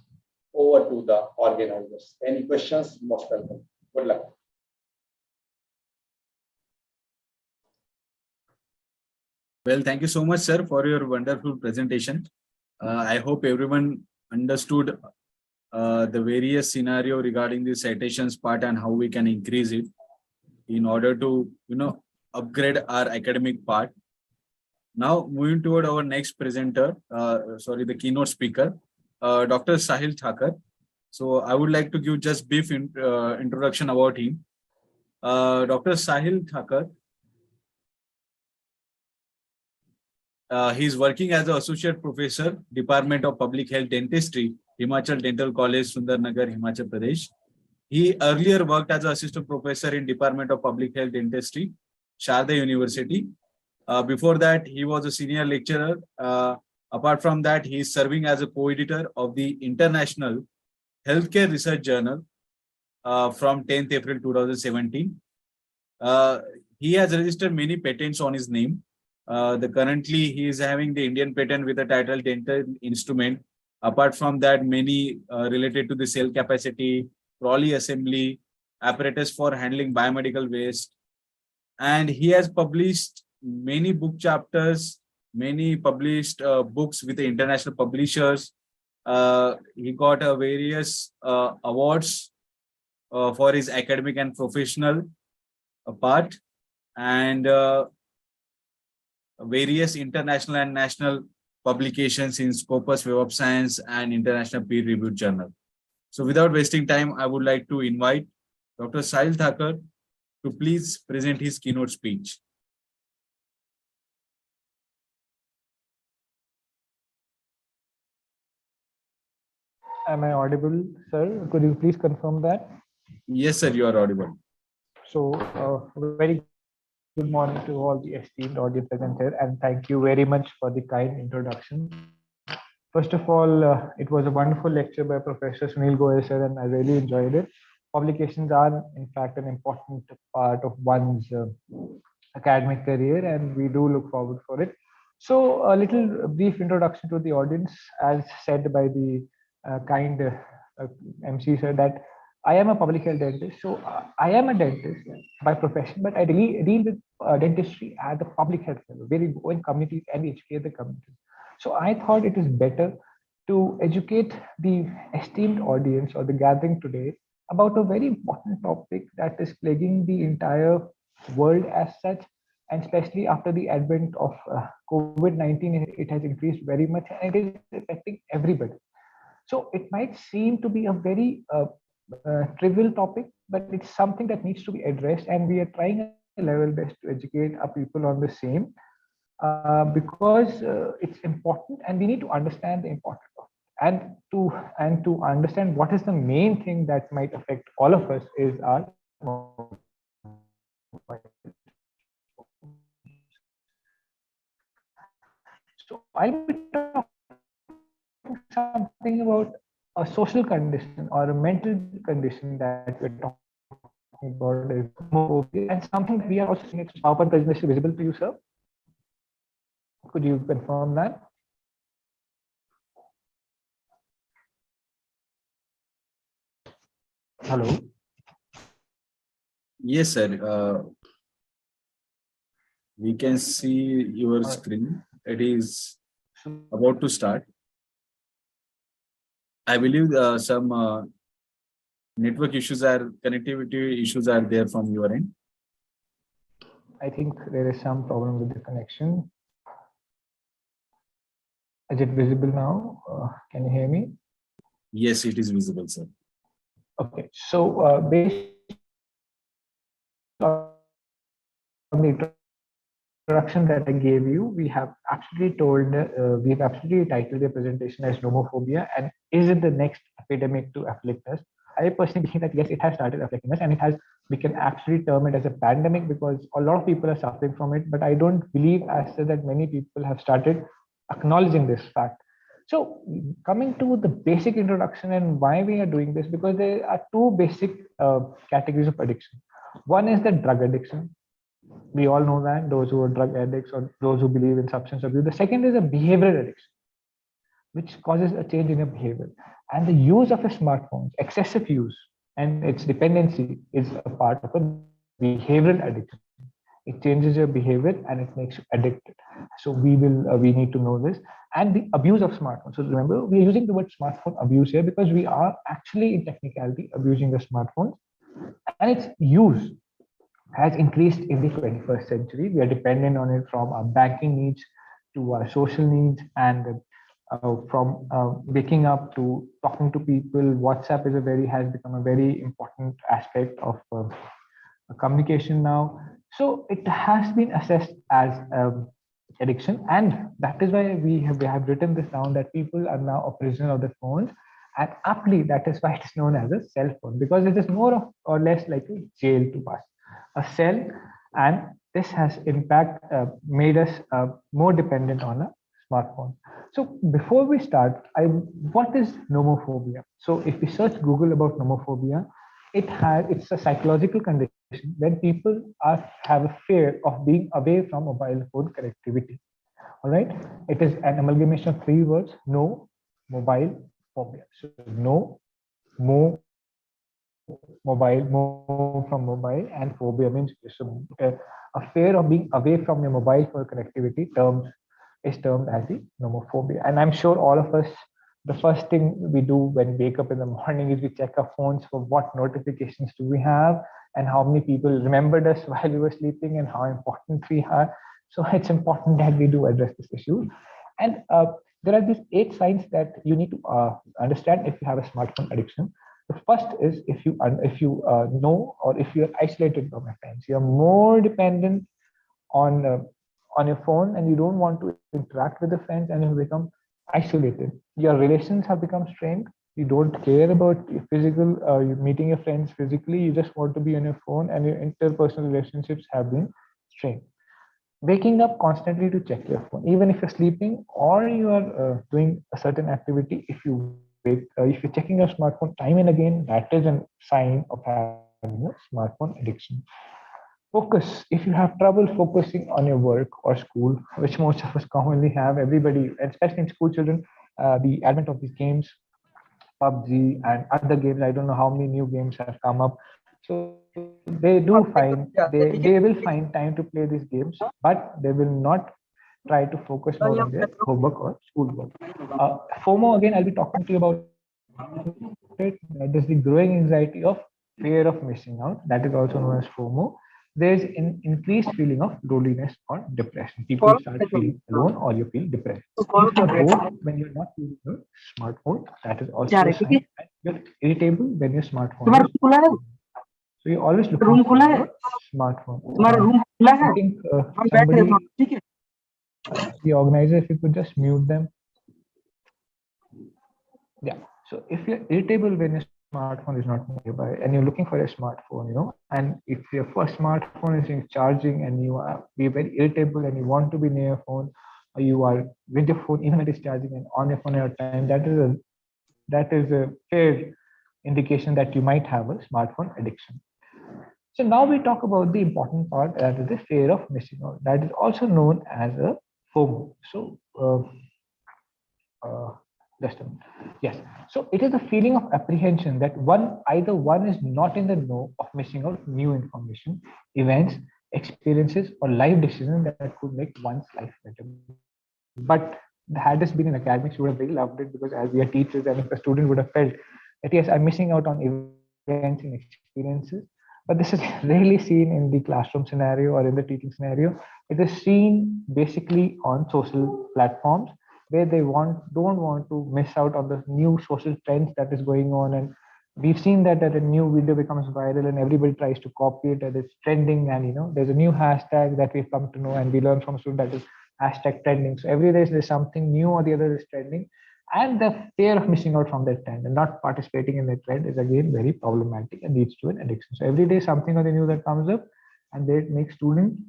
Over to the organizers. Any questions? Most welcome. Good luck. Well, thank you so much, sir, for your wonderful presentation. I hope everyone understood the various scenario regarding the citations part and how we can increase it in order to, upgrade our academic part. Now, moving toward our next presenter, the keynote speaker, Dr. Sahil Thakur. So, I would like to give just brief introduction about him. Dr. Sahil Thakur, he is working as an associate professor, Department of Public Health Dentistry, Himachal Dental College, Sundarnagar, Himachal Pradesh. He earlier worked as an assistant professor in Department of Public Health Dentistry, Sharda University. Before that, he was a senior lecturer. Apart from that, he is serving as a co-editor of the International Healthcare Research Journal from 10th April 2017. He has registered many patents on his name. Currently, he is having the Indian patent with the title dental instrument. Apart from that, many related to the cell capacity, trolley assembly, apparatus for handling biomedical waste. And he has published many book chapters, many published books with the international publishers. He got various awards for his academic and professional part, and various international and national publications in Scopus Web of Science and international peer-reviewed journal. So without wasting time, I would like to invite Dr. Sahil Thakur to please present his keynote speech. Am I audible, sir? Could you please confirm that? Yes, sir, you are audible. So, very good morning to all the esteemed audience present here, and thank you very much for the kind introduction. First of all, it was a wonderful lecture by Professor Sunil Goyal, sir, and I really enjoyed it. Publications are, in fact, an important part of one's academic career, and we do look forward for it. So, a little brief introduction to the audience, as said by the kind MC sir, that I am a public health dentist. So I am a dentist by profession, but I really deal with dentistry at the public health level, where we go in communities and we educate the community. So I thought it is better to educate the esteemed audience or the gathering today about a very important topic that is plaguing the entire world as such, and especially after the advent of COVID-19, it has increased very much and it is affecting everybody. So it might seem to be a very trivial topic, but it's something that needs to be addressed, and we are trying a level best to educate our people on the same because it's important, and we need to understand the importance of it. And to understand what is the main thing that might affect all of us is our so I'll be talking something about a social condition or a mental condition that we're talking about is homophobia, and something that we are also seeing. Its PowerPoint presentation visible to you, sir? Could you confirm that? Hello. Yes, sir. We can see your screen. It is about to start. I believe some network issues are, connectivity issues are there from your end. I think there is some problem with the connection. Is it visible now? Can you hear me? Yes, it is visible, sir. Okay, so based on the introduction that I gave you, we have absolutely titled the presentation as nomophobia, and is it the next epidemic to afflict us? I personally think that yes, it has started afflicting us, and it has. We can actually term it as a pandemic because a lot of people are suffering from it. But I don't believe, as said, that many people have started acknowledging this fact. So, coming to the basic introduction and why we are doing this, because there are two basic categories of addiction. One is the drug addiction. We all know that, those who are drug addicts or those who believe in substance abuse. The second is a behavioral addiction, which causes a change in your behavior. And the use of a smartphone, excessive use, and its dependency is a part of a behavioral addiction. It changes your behavior and it makes you addicted. So we need to know this. And the abuse of smartphones. So remember, we are using the word smartphone abuse here because we are actually in technicality abusing the smartphones, and its use has increased in the 21st century. We are dependent on it from our banking needs to our social needs, and from waking up to talking to people. WhatsApp has become a very important aspect of communication now. So it has been assessed as addiction, and that is why we have written this down, that people are now a prisoner of their phones. And aptly, that is why it is known as a cell phone, because it is more of or less like a jail to us, a cell. And this has in fact made us more dependent on a smartphone. So before we start, what is nomophobia? So if we search Google about nomophobia, it's a psychological condition when people have a fear of being away from mobile phone connectivity. All right, it is an amalgamation of three words: no, mobile, phobia. So no, more mobile, more from mobile, and phobia means a fear of being away from your mobile for connectivity. Is termed as the nomophobia. And I'm sure all of us, the first thing we do when we wake up in the morning is we check our phones for what notifications do we have, and how many people remembered us while we were sleeping, and how important we are. So it's important that we do address this issue. And there are these 8 signs that you need to understand if you have a smartphone addiction. The first is if you know, or if you're isolated from your friends, you're more dependent on your phone, and you don't want to interact with the friends, and you become isolated. Your relations have become strained. You don't care about physical you meeting your friends physically. You just want to be on your phone, and your interpersonal relationships have been strained. Waking up constantly to check your phone, even if you're sleeping or you are doing a certain activity, if you're checking your smartphone time and again, that is a sign of having a smartphone addiction. Focus. If you have trouble focusing on your work or school, which most of us commonly have, everybody, especially in school children, the advent of these games, PUBG and other games, I don't know how many new games have come up. So they will find time to play these games, but they will not try to focus more on their homework or schoolwork. FOMO, again, I'll be talking to you about it. That is the growing anxiety of fear of missing out. That is also known as FOMO. There's an increased feeling of loneliness or depression. People start feeling alone, or you feel depressed. If you're bored when you're not using your smartphone, that is also a sign. And you're irritable when your smartphone is on. So you're always looking for your smartphone. I think somebody, the organizer, if you could just mute them. Yeah. So if you're irritable when your smartphone is not nearby, and you're looking for a smartphone, and if your first smartphone is charging, and you are be very irritable and you want to be near your phone, or you are with your phone even when it is charging and on your phone at a time, that is a fair indication that you might have a smartphone addiction. So now we talk about the important part, that is the fear of missing out. That is also known as a FOMO. So just a minute. Yes. So it is a feeling of apprehension that either one is not in the know of missing out new information, events, experiences, or life decisions that could make one's life better. But had this been in academics, we would have really loved it, because as we are teachers, and if a student would have felt that yes, I'm missing out on events and experiences. But this is rarely seen in the classroom scenario or in the teaching scenario. It is seen basically on social platforms, where they don't want to miss out on the new social trends that is going on. And we've seen that a new video becomes viral and everybody tries to copy it, and it's trending. And there's a new hashtag that we've come to know, and we learn from students, that is hashtag trending. So every day there's something new or the other is trending, and the fear of missing out from that trend and not participating in that trend is again very problematic and leads to an addiction. So every day something or the new that comes up, and that makes students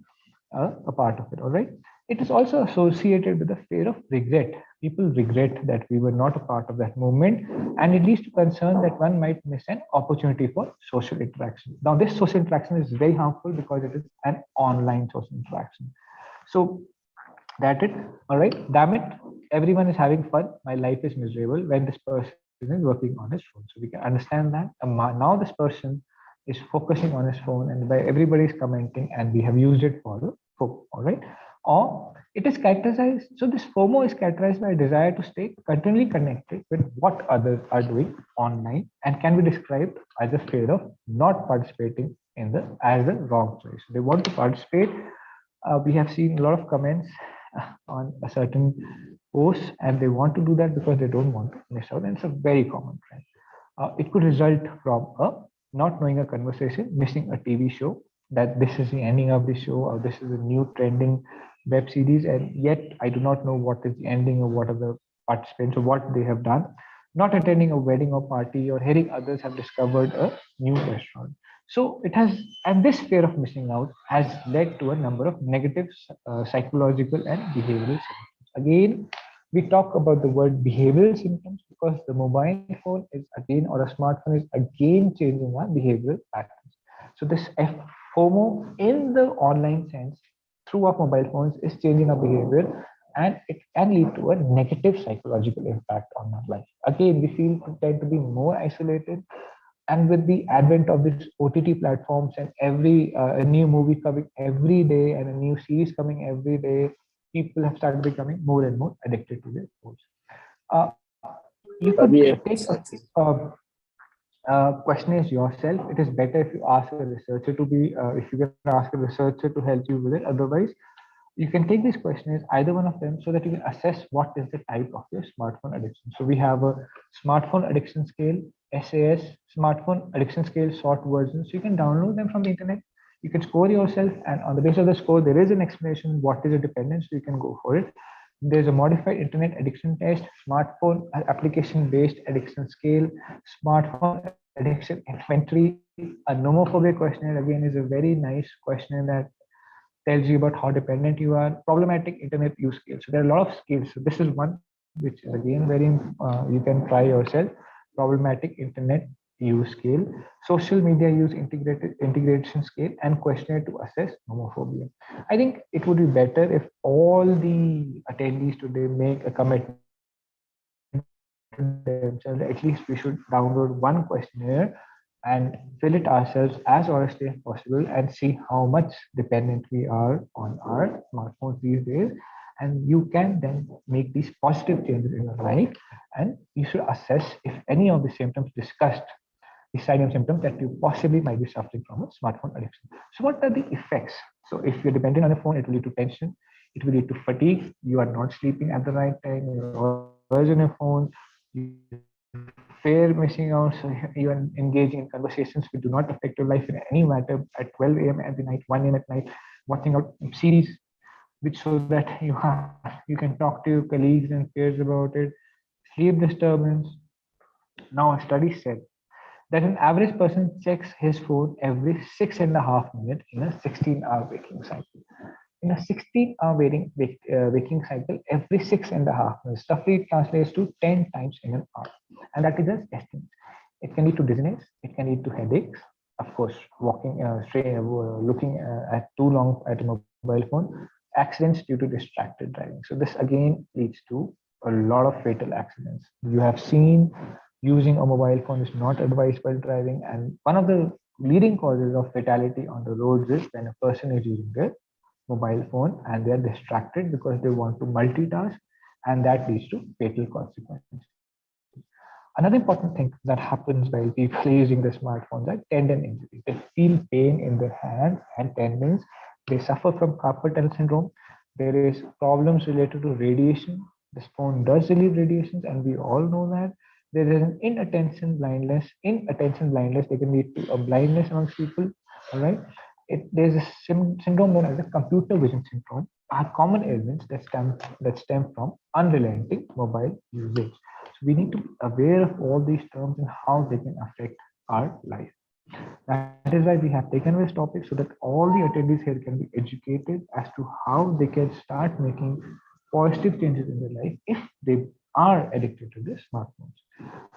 a part of it. All right. It is also associated with the fear of regret. People regret that we were not a part of that movement, and it leads to concern that one might miss an opportunity for social interaction. Now, this social interaction is very harmful because it is an online social interaction. So that it, all right, damn it, everyone is having fun. My life is miserable when this person is working on his phone. So we can understand that. Now this person is focusing on his phone, and by everybody is commenting, and we have used it for the FOMO, all right? Or it is characterized, so this FOMO is characterized by a desire to stay continually connected with what others are doing online and can be described as a fear of not participating in the as a wrong choice. They want to participate. We have seen a lot of comments on a certain post, and they want to do that because they don't want to miss out, and it's a very common trend. It could result from a not knowing a conversation, missing a TV show, that this is the ending of the show, or this is a new trending web series, and yet I do not know what is the ending or what are the participants or what they have done. Not attending a wedding or party, or hearing others have discovered a new restaurant. So it has, and this fear of missing out has led to a number of negative psychological and behavioral symptoms. Again, we talk about the word behavioral symptoms because the mobile phone is again, or a smartphone is again changing our behavioral patterns. So this FOMO in the online sense through our mobile phones is changing our behavior, and it can lead to a negative psychological impact on our life. Again, we feel tend to be more isolated, and with the advent of these OTT platforms and every a new movie coming every day and a new series coming every day, people have started becoming more and more addicted to their phones. Uh, you could take questionnaires yourself. It is better if you ask a researcher to be, if you can ask a researcher to help you with it. Otherwise, you can take these questionnaires, either one of them, so that you can assess what is the type of your smartphone addiction. So we have a smartphone addiction scale, SAS, smartphone addiction scale short version. So you can download them from the internet. You can score yourself, and on the basis of the score, there is an explanation what is a dependence. So you can go for it. There's a modified internet addiction test, smartphone application-based addiction scale, smartphone addiction inventory, a nomophobia questionnaire. Again, is a very nice questionnaire that tells you about how dependent you are. Problematic internet use scale. So there are a lot of scales. So this is one which is again very, you can try yourself. Problematic internet use scale, social media use integration scale, and questionnaire to assess homophobia. I think it would be better if all the attendees today make a commitment to themselves. At least we should download one questionnaire and fill it ourselves as honestly as possible and see how much dependent we are on our smartphones these days. And you can then make these positive changes in your life, and you should assess if any of the symptoms discussed, the sign and symptoms that you possibly might be suffering from a smartphone addiction. So what are the effects? So if you're dependent on a phone, it will lead to tension, it will lead to fatigue, you are not sleeping at the right time, you're always on your phone, you fear missing out, so you are engaging in conversations which do not affect your life in any matter at 12 a.m. at the night, 1 a.m. at night, watching out series, which so that you can talk to your colleagues and peers about it, sleep disturbance. Now, a study said that an average person checks his phone every 6.5 minutes in a 16-hour waking cycle. In a 16-hour waking cycle, every 6.5 minutes, roughly translates to 10 times in an hour. And that is just estimate. It can lead to dizziness, it can lead to headaches. Of course, looking at too long at a mobile phone, accidents due to distracted driving. So this again leads to a lot of fatal accidents. You have seen using a mobile phone is not advised while driving, and one of the leading causes of fatality on the roads is when a person is using their mobile phone and they are distracted because they want to multitask, and that leads to fatal consequences. Another important thing that happens while people using the smartphones are tendon injuries. They feel pain in their hands and tendons. They suffer from carpal tunnel syndrome. There is problems related to radiation. This phone does release radiations, and we all know that. There is an inattention blindness. Inattention blindness, they can lead to a blindness amongst people. All right. There's a syndrome known as the computer vision syndrome, are common ailments that stem from unrelenting mobile usage. So we need to be aware of all these terms and how they can affect our life. That is why we have taken this topic, so that all the attendees here can be educated as to how they can start making positive changes in their life if they are addicted to their smartphones.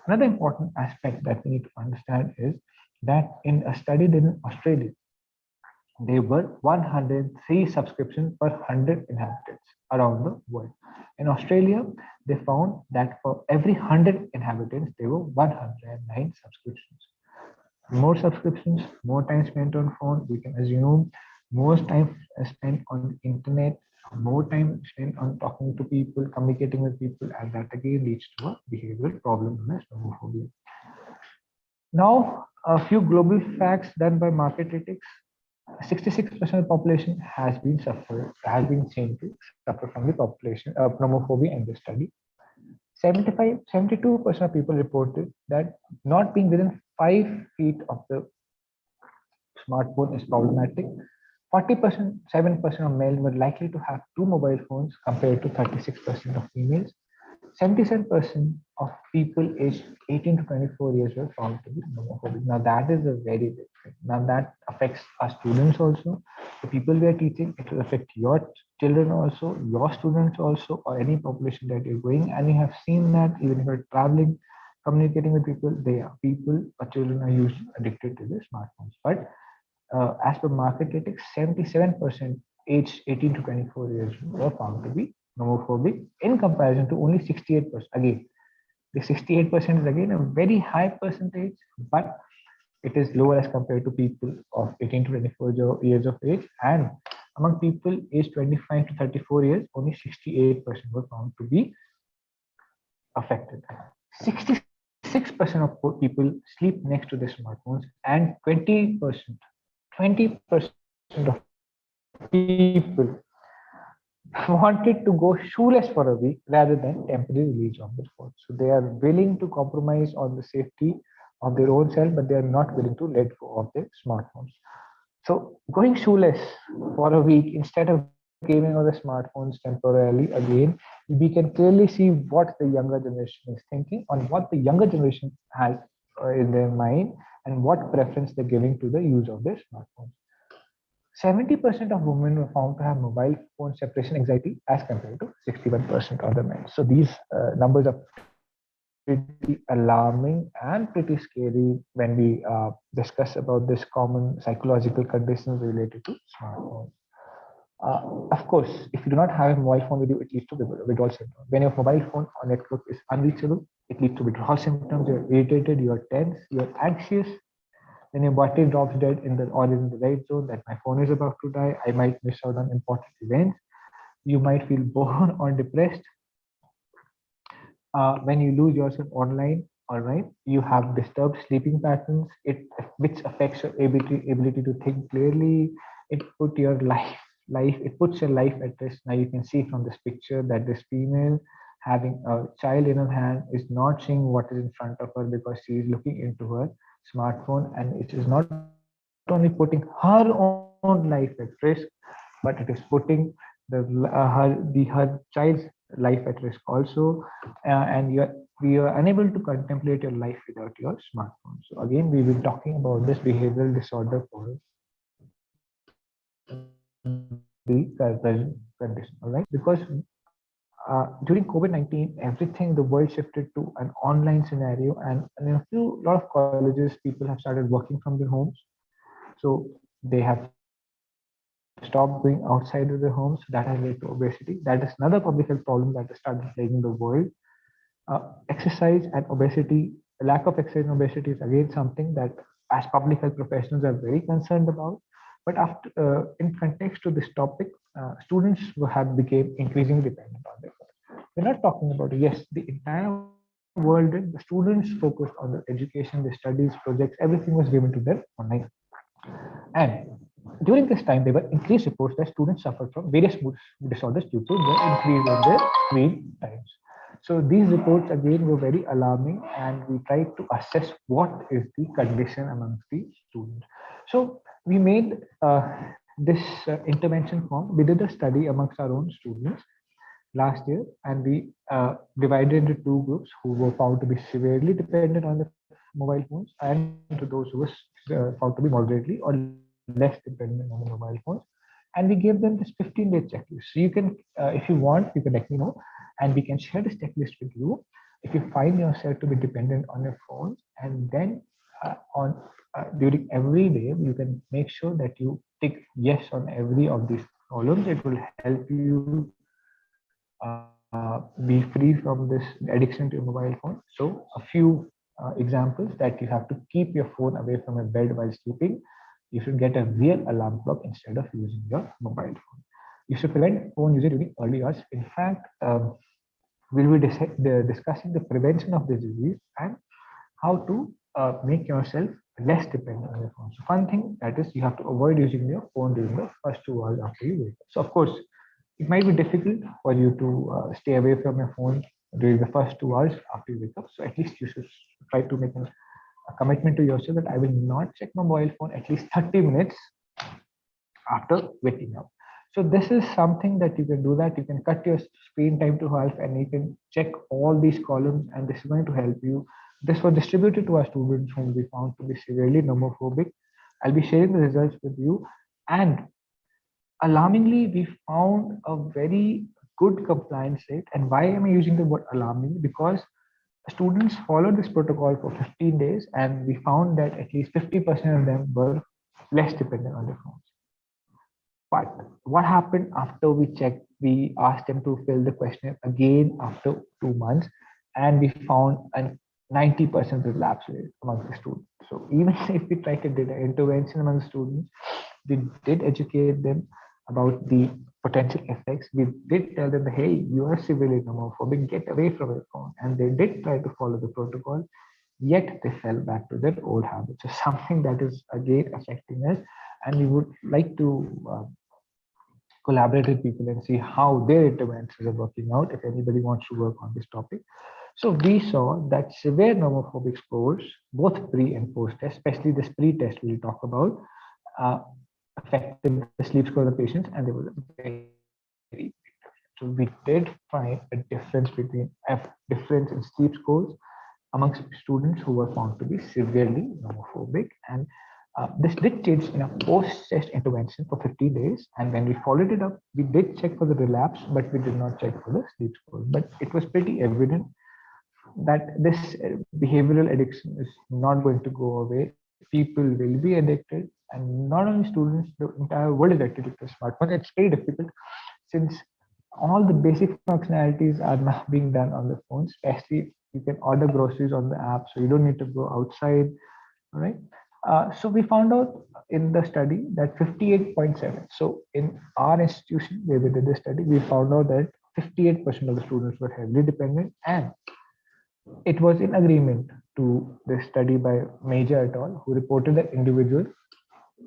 Another important aspect that we need to understand is that in a study done in Australia, there were 103 subscriptions per 100 inhabitants around the world. In Australia, they found that for every 100 inhabitants, there were 109 subscriptions. More subscriptions, more time spent on phone. We can assume more time spent on the internet, more time spent on talking to people, communicating with people, and that again leads to a behavioral problem known as nomophobia. Now, a few global facts done by market critics. 66% of the population has been seen to suffer from the population of nomophobia in this study. 72% of people reported that not being within 5 feet of the smartphone is problematic. 40%, 7% of males were likely to have two mobile phones compared to 36% of females. 77% of people aged 18 to 24 years were found to be homophobic. Now that is a very big thing. Now that affects our students also, the people we are teaching. It will affect your children also, your students also, or any population that you're going. And you have seen that even if you're traveling, communicating with people, they are people or children are usually addicted to the smartphones. But as per market critics, 77% aged 18 to 24 years were found to be nomophobic in comparison to only 68%. Again, the 68% is again a very high percentage, but it is lower as compared to people of 18 to 24 years of age. And among people aged 25 to 34 years, only 68% were found to be affected. 66% of people sleep next to their smartphones, and 20% of people wanted to go shoeless for a week rather than temporary release of their phone. So they are willing to compromise on the safety of their own self, but they are not willing to let go of their smartphones. So going shoeless for a week instead of gaming on the smartphones temporarily, again, we can clearly see what the younger generation is thinking, on what the younger generation has in their mind, and what preference they're giving to the use of their smartphones. 70% of women were found to have mobile phone separation anxiety as compared to 61% of the men. So these numbers are pretty alarming and pretty scary when we discuss about this common psychological conditions related to smartphones. Of course, if you do not have a mobile phone with you, it leads to withdrawal symptoms. When your mobile phone or network is unreachable, it leads to withdrawal symptoms. You're irritated, you're tense, you're anxious. Then your body drops dead in the or in the right zone that my phone is about to die. I might miss out on important events. You might feel bored or depressed. When you lose yourself online, all right, you have disturbed sleeping patterns, which affects your ability to think clearly. It puts your life at risk. Now you can see from this picture that this female having a child in her hand is not seeing what is in front of her because she is looking into her smartphone, and it is not only putting her own life at risk, but it is putting her child's life at risk also, and we are unable to contemplate your life without your smartphone. So again, we've been talking about this behavioral disorder for the present condition, all right? Because during COVID-19, everything, the world shifted to an online scenario, and in lot of colleges, people have started working from their homes. So they have stopped going outside of their homes. That has led to obesity. That is another public health problem that has started plaguing the world. Exercise and obesity, lack of exercise and obesity is again something that as public health professionals are very concerned about. But after, in context to this topic, students have become increasingly dependent on their phone. We're not talking about, yes, the entire world did. The students focused on their education, their studies, projects, everything was given to them online. And during this time, there were increased reports that students suffered from various mood disorders due to the increase in their screen times. So these reports again were very alarming, and we tried to assess what is the condition amongst the students. So we made this intervention form. We did a study amongst our own students last year, and we divided into two groups who were found to be severely dependent on the mobile phones, and to those who were found to be moderately or less dependent on the mobile phones. And we gave them this 15-day checklist. So you can, if you want, you can let me know, and we can share this checklist with you. If you find yourself to be dependent on your phones, and then during every day, you can make sure that you tick yes on every of these columns. It will help you be free from this addiction to your mobile phone. So a few examples that you have to keep your phone away from your bed while sleeping. You should get a real alarm clock instead of using your mobile phone. You should prevent phone usage during early hours. In fact, we'll be discussing the prevention of this disease and how to make yourself less dependent on your phone. So one thing that is you have to avoid using your phone during the first 2 hours after you wake up. So of course, it might be difficult for you to stay away from your phone during the first 2 hours after you wake up. So at least you should try to make a commitment to yourself that I will not check my mobile phone at least 30 minutes after waking up. So this is something that you can do, that you can cut your screen time to half and you can check all these columns, and this is going to help you. This was distributed to our students whom we found to be severely nomophobic. I'll be sharing the results with you, and alarmingly, we found a very good compliance rate. And why am I using the word alarming? Because students followed this protocol for 15 days, and we found that at least 50% of them were less dependent on their phones. But what happened after we checked? We asked them to fill the questionnaire again after 2 months, and we found a 90% relapse rate among the students. So even if we tried to do an intervention among the students, we did educate them about the potential effects. We did tell them, hey, you are severely nomophobic, get away from your phone. And they did try to follow the protocol, yet they fell back to their old habits. So something that is again affecting us, and we would like to collaborate with people and see how their interventions are working out if anybody wants to work on this topic. So we saw that severe nomophobic scores, both pre and post test, especially this pre-test we'll talk about, affected the sleep score of the patients, and there was a very big difference. So we did find a difference in sleep scores amongst students who were found to be severely nomophobic, and this did change in a post-test intervention for 50 days. And when we followed it up, we did check for the relapse, but we did not check for the sleep score. But it was pretty evident that this behavioral addiction is not going to go away. People will be addicted, and not only students, the entire world is addicted to the smartphone. It's very difficult since all the basic functionalities are now being done on the phone, especially you can order groceries on the app, so you don't need to go outside, right? So we found out in the study that 58.7. So in our institution where we did the study, we found out that 58% of the students were heavily dependent, and it was in agreement to this study by Major et al., who reported that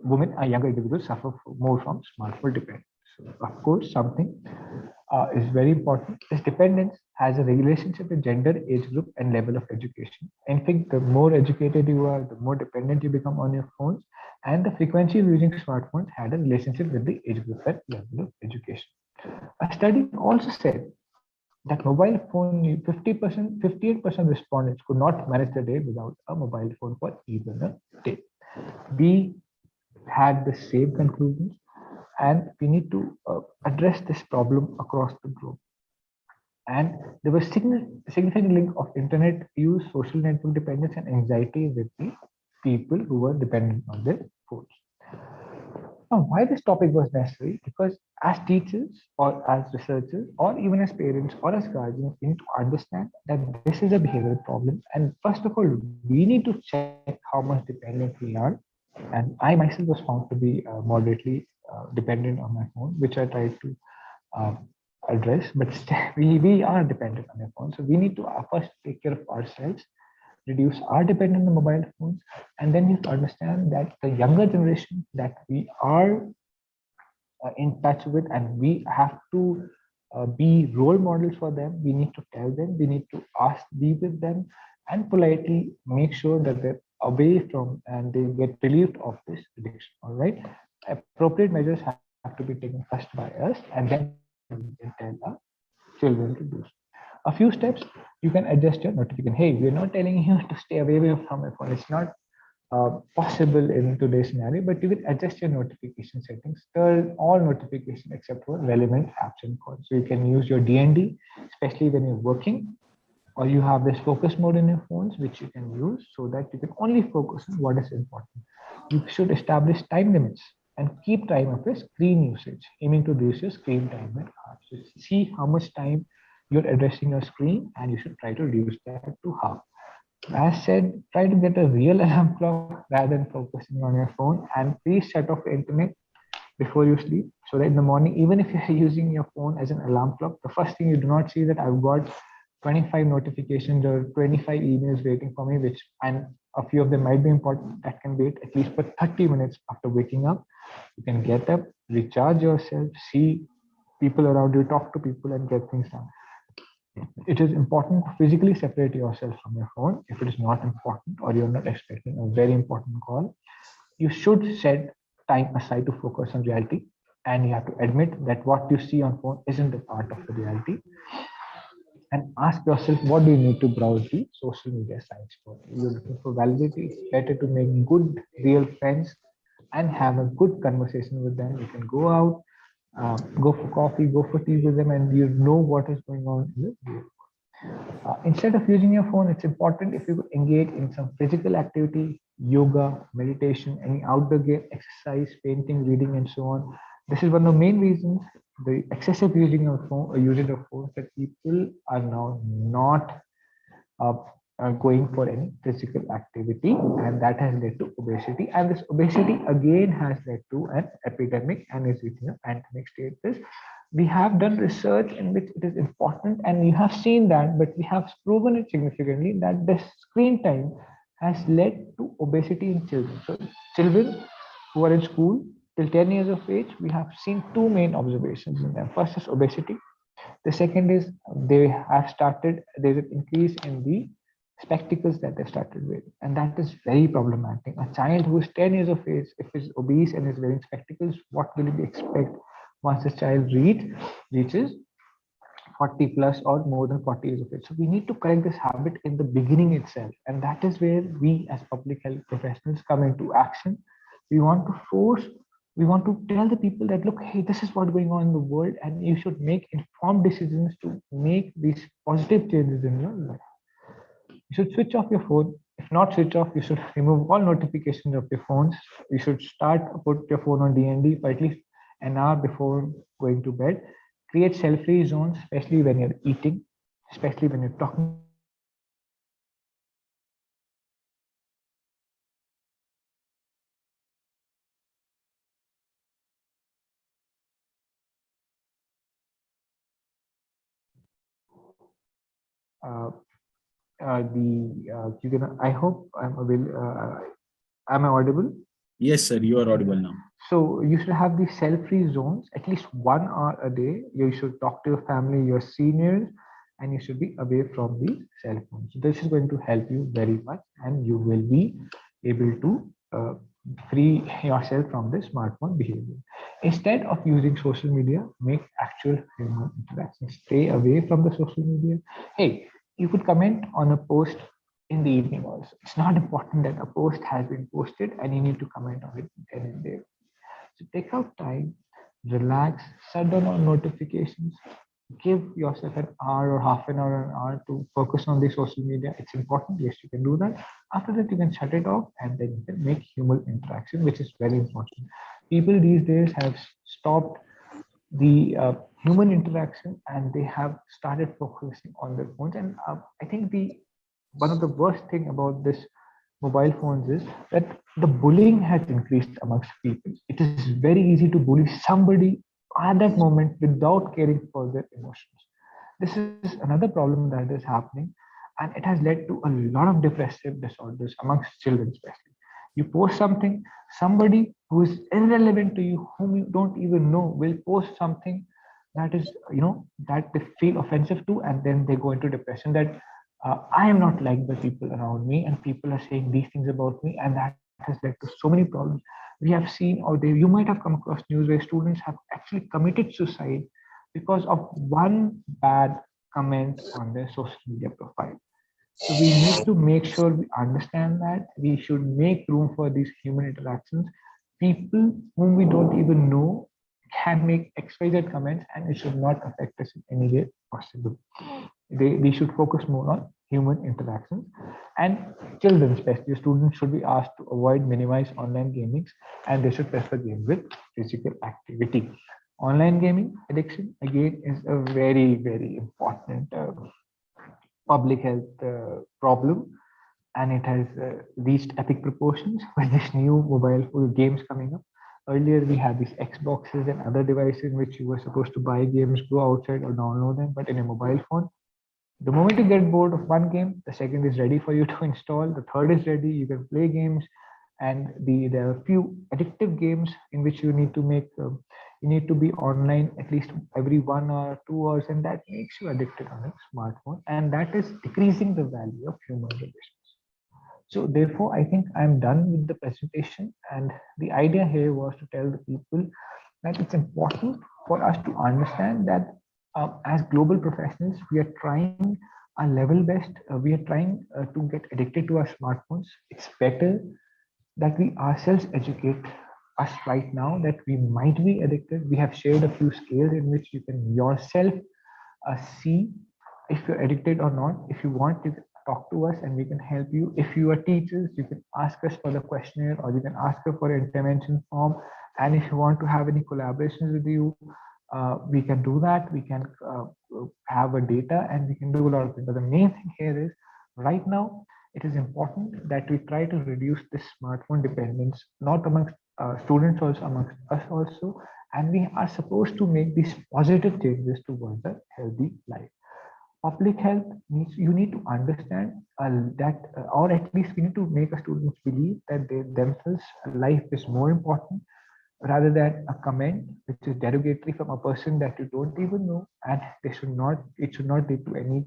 women and younger individuals suffer more from smartphone dependence. So of course, something is very important. This dependence has a relationship with gender, age group, and level of education. In fact, the more educated you are, the more dependent you become on your phones, and the frequency of using smartphones had a relationship with the age group and level of education. A study also said that mobile phone, 50%, 58% respondents could not manage the day without a mobile phone for even a day. We had the same conclusions, and we need to address this problem across the globe. And there was significant link of internet use, social network dependence, and anxiety with the people who were dependent on their phones. Now, why this topic was necessary? Because as teachers or as researchers or even as parents or as guardians, we need to understand that this is a behavioral problem. And first of all, we need to check how much dependent we are. And I myself was found to be moderately dependent on my phone, which I tried to address, but we are dependent on our phone. So we need to first take care of ourselves, reduce our dependence on mobile phones, and then we have to understand that the younger generation that we are in touch with, and we have to be role models for them. We need to tell them, we need to be with them, and politely make sure that they're away from and they get relieved of this addiction. All right, appropriate measures have to be taken first by us, and then we can tell our children to do so. A few steps: you can adjust your notification. Hey, we're not telling you to stay away from your phone. It's not possible in today's scenario, but you can adjust your notification settings, turn all notifications except for relevant apps and calls. So you can use your DND, especially when you're working, or you have this focus mode in your phones, which you can use so that you can only focus on what is important. You should establish time limits and keep time of your screen usage, aiming to reduce your screen time by half. So see how much time you're addressing your screen, and you should try to reduce that to half. As said, try to get a real alarm clock rather than focusing on your phone, and please shut off the internet before you sleep so that in the morning, even if you're using your phone as an alarm clock, the first thing you do not see that I've got 25 notifications or 25 emails waiting for me, which and a few of them might be important that can wait at least for 30 minutes after waking up. You can get up, recharge yourself, see people around you, talk to people, and get things done. It is important to physically separate yourself from your phone if it is not important or you're not expecting a very important call. You should set time aside to focus on reality, and you have to admit that what you see on phone isn't a part of the reality, and ask yourself, what do you need to browse the social media sites for? You're looking for validity. It's better to make good real friends and have a good conversation with them. You can go out, go for coffee, go for tea with them, and you know what is going on in the real. Instead of using your phone, it's important if you could engage in some physical activity, yoga, meditation, any outdoor game, exercise, painting, reading, and so on. This is one of the main reasons the excessive using of phone or usage of phones that people are now not uh, going for any physical activity, and that has led to obesity. And this obesity again has led to an epidemic and is reaching a pandemic status. We have done research in which it is important, and you have seen that, but we have proven it significantly that the screen time has led to obesity in children. So, children who are in school till 10 years of age, we have seen two main observations in them. First is obesity. The second is they have started, there's an increase in the spectacles that they started with, and that is very problematic. A child who is 10 years of age, if is obese and is wearing spectacles, what will we expect once the child reaches 40 plus or more than 40 years of age? So we need to correct this habit in the beginning itself, and that is where we as public health professionals come into action. We want to force, we want to tell the people that look, hey, this is what's going on in the world, and you should make informed decisions to make these positive changes in your life. You should switch off your phone. If not switch off, you should remove all notifications of your phones. You should start put your phone on DND for at least an hour before going to bed. Create self-free zones, especially when you're eating, especially when you're talking to people, especially when you're relaxing. Create self-free zones where you can focus on your work and uh, you can. I hope I'm available. Am I audible? Yes, sir, you are audible now. So you should have these self-free zones at least 1 hour a day. You should talk to your family, your seniors, and you should be away from the cell phone. So this is going to help you very much, and you will be able to free yourself from the smartphone behavior. Instead of using social media, make actual human interaction. Stay away from the social media. Hey, you could comment on a post in the evening also. It's not important that a post has been posted and you need to comment on it then and there. So take out time, relax, shut down on notifications, give yourself an hour or half an hour to focus on the social media. It's important. Yes, you can do that. After that, you can shut it off and then you can make human interaction, which is very important. People these days have stopped the human interaction and they have started focusing on their phones. And I think the one of the worst thing about this mobile phones is that the bullying has increased amongst people. It is very easy to bully somebody at that moment without caring for their emotions. This is another problem that is happening, and it has led to a lot of depressive disorders amongst children, especially. You post something, somebody who is irrelevant to you, whom you don't even know, will post something that is, that they feel offensive to, and then they go into depression that I am not liked by people around me, and people are saying these things about me, and that has led to so many problems. We have seen, or you might have come across news where students have actually committed suicide because of one bad comment on their social media profile. So we need to make sure we understand that we should make room for these human interactions. People whom we don't even know can make XYZ comments and it should not affect us in any way possible. We should focus more on human interactions, and children, especially students, should be asked to avoid, minimize online gaming, and they should prefer games with physical activity. Online gaming addiction again is a very important public health problem. and it has reached epic proportions with this new mobile games coming up. Earlier, we had these Xboxes and other devices in which you were supposed to buy games, go outside or download them, but in a mobile phone, the moment you get bored of one game, the second is ready for you to install, the third is ready, you can play games, and there are a few addictive games in which you need to be online at least every 1 hour, 2 hours, and that makes you addicted on a smartphone, and that is decreasing the value of human relations. So therefore, I think I'm done with the presentation, and the idea here was to tell the people that it's important for us to understand that as global professionals, we are trying our level best. We are trying to get addicted to our smartphones. It's better that we ourselves educate us right now that we might be addicted. We have shared a few scales in which you can yourself see if you're addicted or not. If you want, you can talk to us and we can help you. If you are teachers, you can ask us for the questionnaire or you can ask us for an intervention form. And if you want to have any collaborations with you, we can do that. We can have a data and we can do a lot of things. But the main thing here is right now, it is important that we try to reduce this smartphone dependence, not amongst students, also amongst us also. And we are supposed to make these positive changes towards a healthy life. Public health needs, you need to understand that, or at least we need to make our students believe that they themselves, life is more important rather than a comment which is derogatory from a person that you don't even know, and it should not lead to any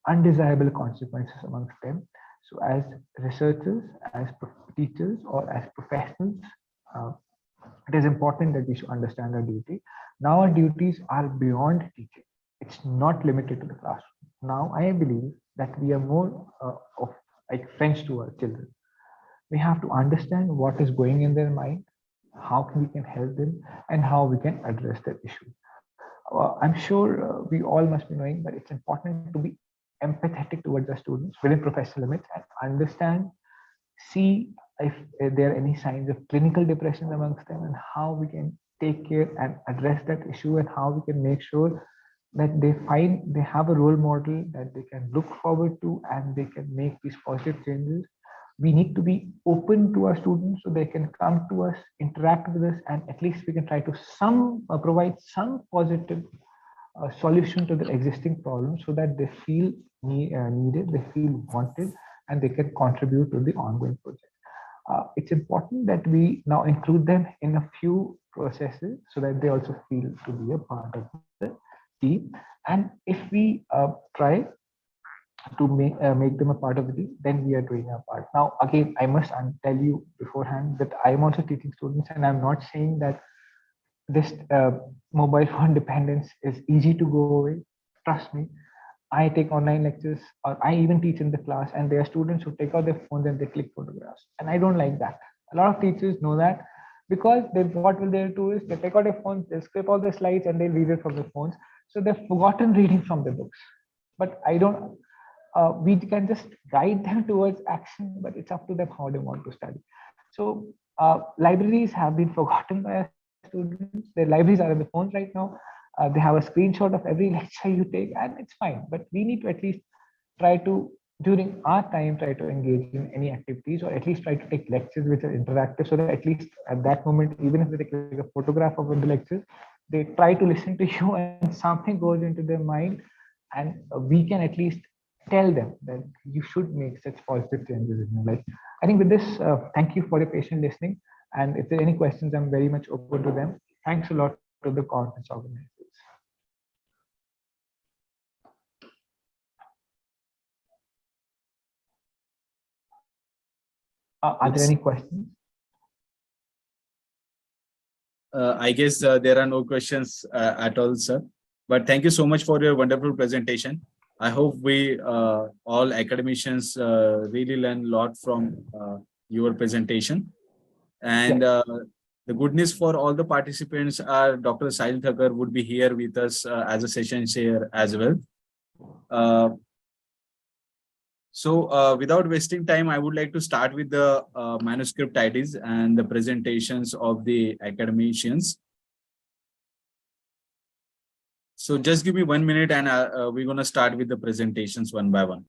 undesirable consequences amongst them. So as researchers, as teachers, or as professionals, uh, it is important that we should understand our duty. Now our duties are beyond teaching. It's not limited to the classroom. Now I believe that we are more of like friends to our children. We have to understand what is going in their mind, how we can help them, and how we can address that issue. I'm sure we all must be knowing, but it's important to be empathetic towards our students within professional limits and understand, see if there are any signs of clinical depression amongst them and how we can take care and address that issue and how we can make sure that they have a role model that they can look forward to and they can make these positive changes. We need to be open to our students so they can come to us, interact with us, and at least we can try to provide some positive solution to the existing problems so that they feel needed, they feel wanted, and they can contribute to the ongoing project. It's important that we now include them in a few processes so that they also feel to be a part of the team. And if we try to make them a part of the team, then we are doing our part. Now, again, I must tell you beforehand that I'm also teaching students, and I'm not saying that this mobile phone dependence is easy to go away. Trust me, I take online lectures, or I even teach in the class, and there are students who take out their phones and they click photographs, and I don't like that. A lot of teachers know that because what will they do is they take out their phones, they scrape all the slides, and they read it from their phones. So they've forgotten reading from the books. But I don't. We can just guide them towards action, but it's up to them how they want to study. So libraries have been forgotten by our students. Their libraries are in the phones right now. They have a screenshot of every lecture you take, and it's fine. But we need to at least try to, during our time, try to engage in any activities, or at least try to take lectures which are interactive, so that at least at that moment, even if they take like a photograph of the lectures, they try to listen to you, and something goes into their mind, and we can at least tell them that you should make such positive changes in your life. I think with this, thank you for your patient listening. And if there are any questions, I'm very much open to them. Thanks a lot to the conference organizers. Are there Yes. any questions? I guess there are no questions at all, sir. But thank you so much for your wonderful presentation. I hope we all academicians really learn a lot from your presentation. And the good news for all the participants are Dr. Sahil Thakur would be here with us as a session chair as well. So without wasting time, I would like to start with the manuscript IDs and the presentations of the academicians. So just give me 1 minute and we're going to start with the presentations one by one.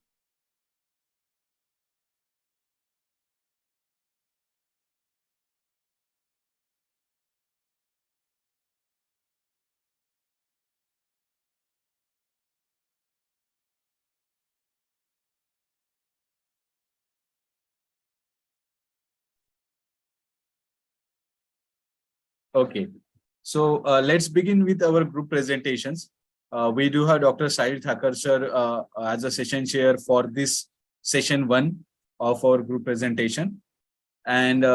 Okay. So let's begin with our group presentations. We do have Dr. Sahil Thakur sir as a session chair for this session 1 of our group presentation. And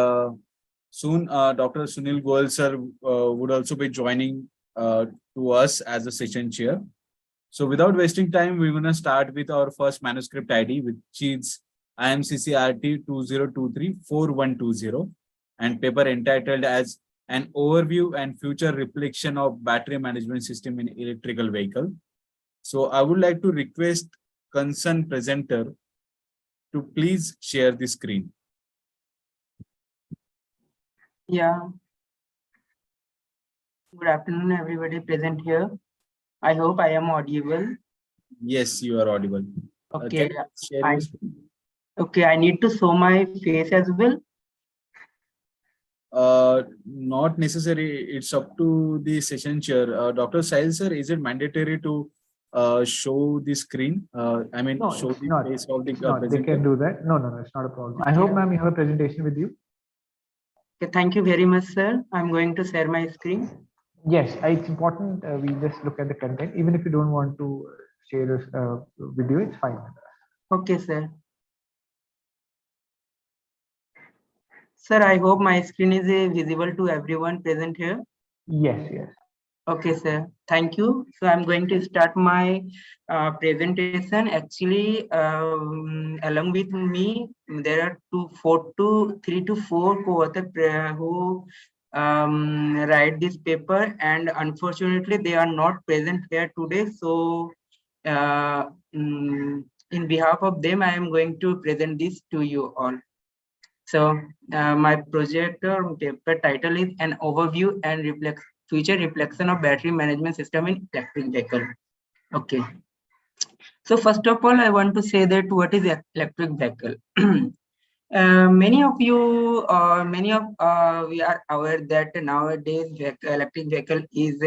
soon Dr. Sunil Goel sir would also be joining to us as a session chair. So without wasting time, we're going to start with our first manuscript ID, which is IMCCRT 2023-4120, and paper entitled as An Overview and Future Reflection of Battery Management System in Electrical Vehicle. So I would like to request concerned presenter to please share the screen. Yeah. Good afternoon, everybody present here. I hope I am audible. Yes, you are audible. Okay. Can you share your screen? Okay, I need to show my face as well. Not necessary. It's up to the session chair. Dr. Sahil sir, is it mandatory to show the screen? I mean, No, show it's the not. face of the It's not. They presenter? can do that. No, it's not a problem. I hope, ma'am, you have a presentation with you. Okay, thank you very much, sir. I'm going to share my screen. Yes, it's important we just look at the content. Even if you don't want to share this video, it's fine. Okay, sir. Sir, I hope my screen is visible to everyone present here. Yes. Okay, sir. Thank you. So I'm going to start my presentation. Actually, along with me, there are 3 to 4 co-authors who write this paper, and unfortunately, they are not present here today. So, in behalf of them, I am going to present this to you all. So, my project or paper title is An Overview and Future Reflection of Battery Management System in Electric Vehicle. Okay. So first of all, I want to say that what is electric vehicle? Many of you, we are aware that nowadays electric vehicle is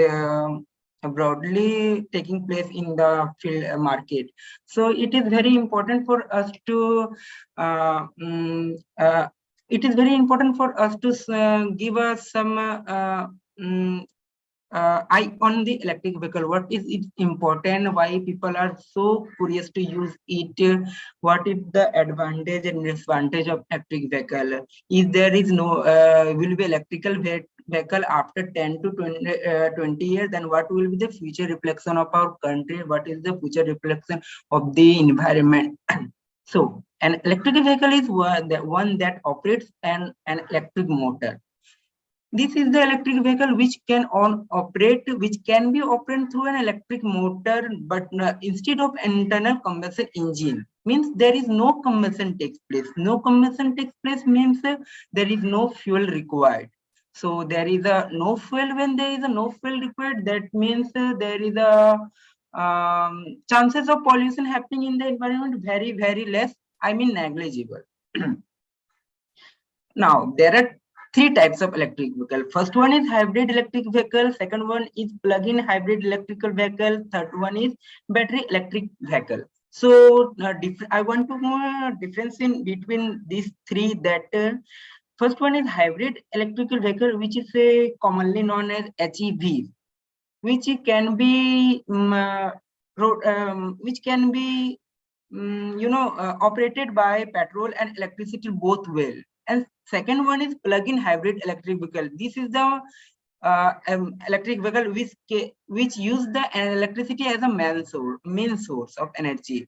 broadly taking place in the field market. So it is very important for us to give us some eye on the electric vehicle. What is it important? Why people are so curious to use it? What is the advantage and disadvantage of electric vehicle? If there is no will be electrical vehicle after 10 to 20 years, then what will be the future reflection of our country? What is the future reflection of the environment? So an electric vehicle is one that operates an electric motor. This is the electric vehicle which can be operated through an electric motor, but instead of internal combustion engine. Means there is no combustion takes place. No combustion takes place means there is no fuel required. So there is no fuel. When there is no fuel required, that means there is chances of pollution happening in the environment very, very less. I mean negligible. Now there are 3 types of electric vehicle. First one is hybrid electric vehicle. Second one is plug-in hybrid electrical vehicle. Third one is battery electric vehicle. So I want to know difference in between these 3. That first one is hybrid electrical vehicle, which is commonly known as HEV, which can be operated by petrol and electricity both well. And second one is plug-in hybrid electric vehicle. This is the electric vehicle which use the electricity as a main source of energy.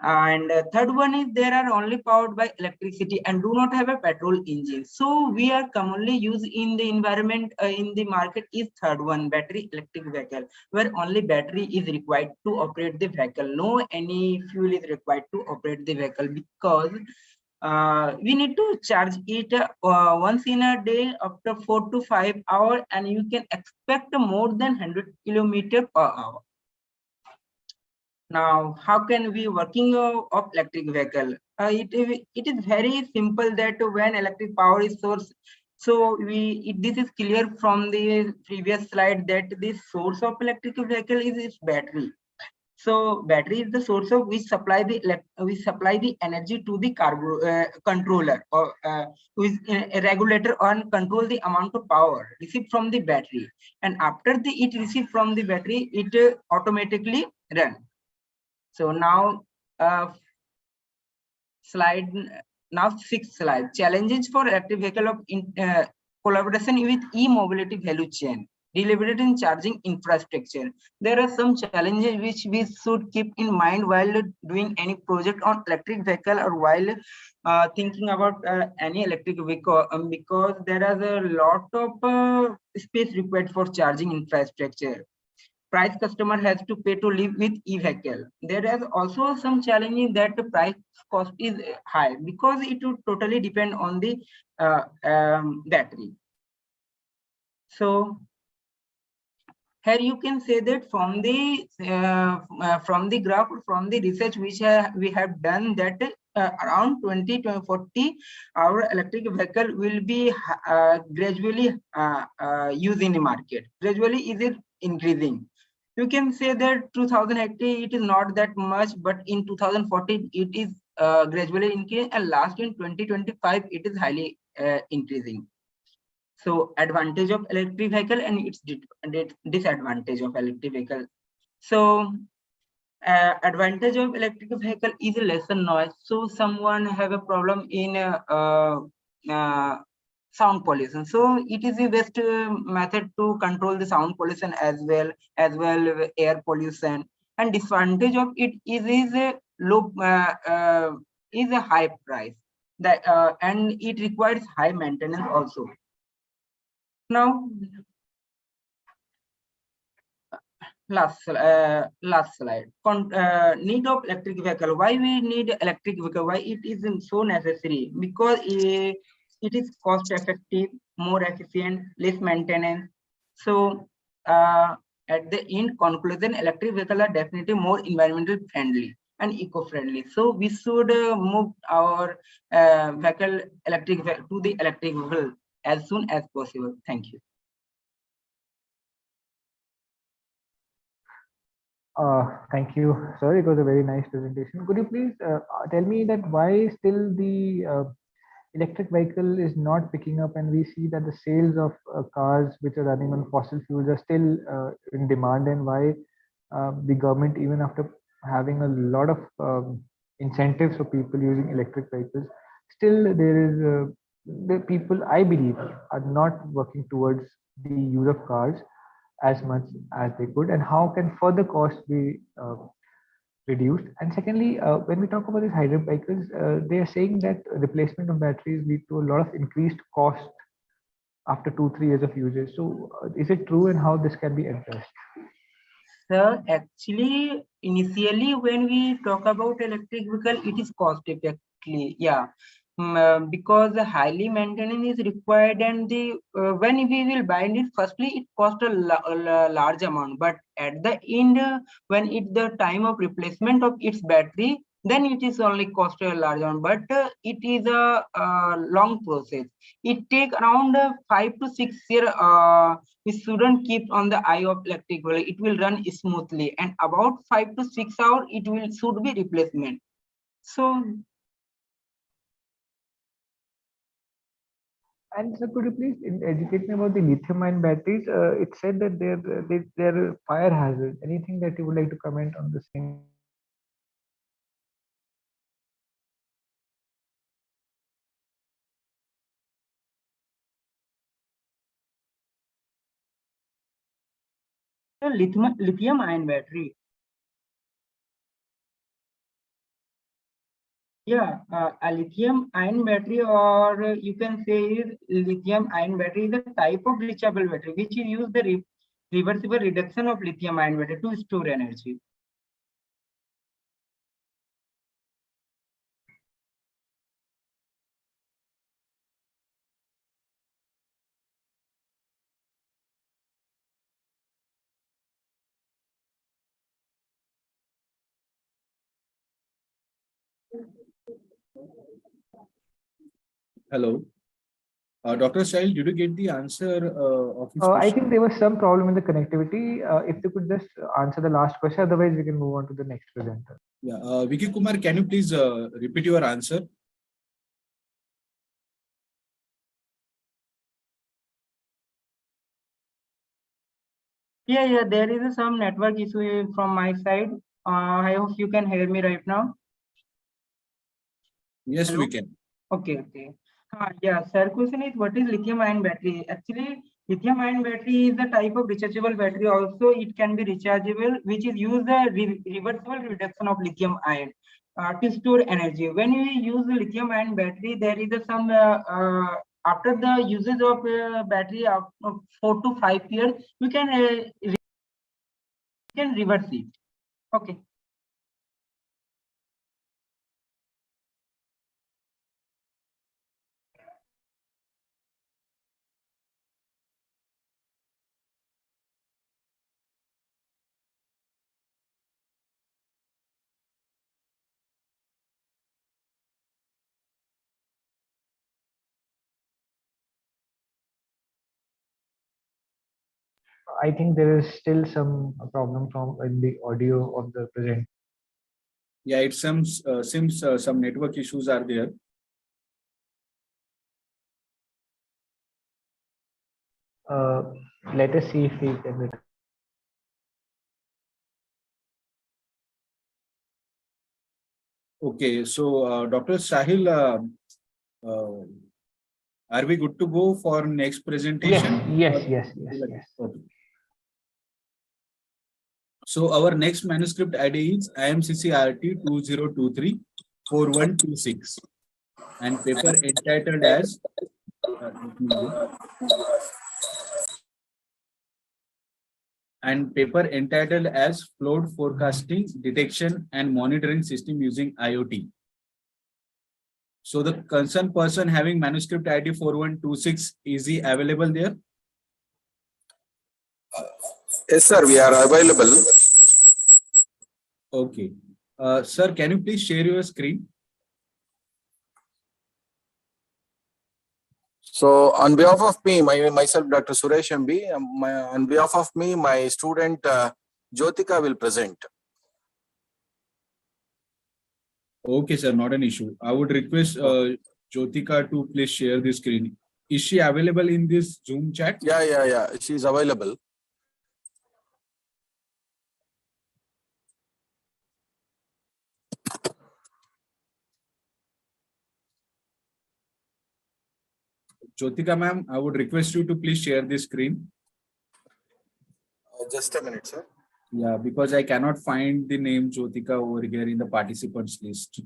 And third one is they are only powered by electricity and do not have a petrol engine. So we are commonly used in the environment in the market is third one, battery electric vehicle, where only battery is required to operate the vehicle. No any fuel is required to operate the vehicle, because we need to charge it once in a day after 4 to 5 hours, and you can expect more than 100 kilometers per hour. Now, how can we working of electric vehicle? It is very simple that when electric power is source, so this is clear from the previous slide that the source of electric vehicle is its battery. So battery is the source of which supply the energy to the controller, or who is a regulator and control the amount of power received from the battery. And after it received from the battery, it automatically run. So now slide now sixth slide, challenges for electric vehicle of collaboration with e-mobility value chain, deliberate in charging infrastructure. There are some challenges which we should keep in mind while doing any project on electric vehicle, or while thinking about any electric vehicle, because there is a lot of space required for charging infrastructure. Price customer has to pay to live with e-vehicle. There is also some challenge that the price cost is high, because it would totally depend on the battery. So here you can say that from the graph, from the research which we have done, that around 20 to 40 our electric vehicle will be gradually used in the market. Gradually is it increasing. You can say that 2080 it is not that much, but in 2040 it is gradually increasing, and last in 2025 it is highly increasing. So advantage of electric vehicle and its disadvantage of electric vehicle. So advantage of electric vehicle is lesser noise. So someone have a problem in sound pollution, so it is the best method to control the sound pollution as well air pollution. And disadvantage of it is a low is a high price, that and it requires high maintenance also. Now last slide, need of electric vehicle. Why we need electric vehicle? Why it is so necessary? Because it is cost effective, more efficient, less maintenance. So at the end conclusion, electric vehicles are definitely more environmental friendly and eco-friendly. So we should move our electric vehicle to the electric vehicle as soon as possible. Thank you. Thank you, sir. It was a very nice presentation. Could you please tell me that why still the electric vehicle is not picking up, and we see that the sales of cars which are running on fossil fuels are still in demand, and why the government, even after having a lot of incentives for people using electric vehicles, still there is the people, I believe, are not working towards the use of cars as much as they could, and how can further costs be reduced? And secondly, when we talk about these hybrid vehicles, they are saying that replacement of batteries lead to a lot of increased cost after 2-3 years of usage. So is it true, and how this can be addressed? Sir, actually, initially when we talk about electric vehicle, it is cost effectively, yeah. Because the highly maintenance is required, and the when we will buy it, firstly it costs a large amount, but at the end, when it's the time of replacement of its battery, then it is only cost a large amount. But it is a long process. It take around 5 to 6 years. We shouldn't keep on the eye of electric vehicle. It will run smoothly, and about 5 to 6 hours it will should be replacement. So. And sir, could you please educate me about the lithium-ion batteries? It said that they're fire hazard. Anything that you would like to comment on the same? Lithium ion battery. Yeah, a lithium ion battery, or you can say is lithium ion battery, is a type of rechargeable battery which use the reversible reduction of lithium ion battery to store energy. Hello. Dr. Sahil, did you get the answer of his I question? think there was some problem in the connectivity. If you could just answer the last question, otherwise we can move on to the next presenter. Yeah, Vicky Kumar, can you please repeat your answer? Yeah, there is some network issue from my side. I hope you can hear me right now. Yes, Hello? we can. Okay. Yeah, sir, question is what is lithium-ion battery? Actually, lithium-ion battery is a type of rechargeable battery. Also, it can be rechargeable, which is used the reversible reduction of lithium ion to store energy. When we use the lithium-ion battery, there is some after the usage of battery of 4 to 5 years, we can reverse it. Okay. I think there is still some problem from in the audio of the presenter. Yeah, it seems some network issues are there. Let us see if we can. Okay, so Dr. Sahil, uh, are we good to go for next presentation? Yes. Okay. So our next manuscript ID is IMCCRT 2023 4126 and paper entitled as let me go. And paper entitled as Flood Forecasting, Detection and Monitoring System using IoT. So the concerned person having manuscript ID 4126, is he available there? Yes, sir, we are available. Okay. Sir, can you please share your screen? So, on behalf of me, myself, Dr. Suresh MB, on behalf of me, my student Jyotika will present. Okay, sir, not an issue. I would request Jyotika to please share the screen. Is she available in this Zoom chat? Yeah. She is available. Jyotika ma'am, I would request you to please share the screen. Just a minute, sir. Yeah, because I cannot find the name Jyotika over here in the participants list.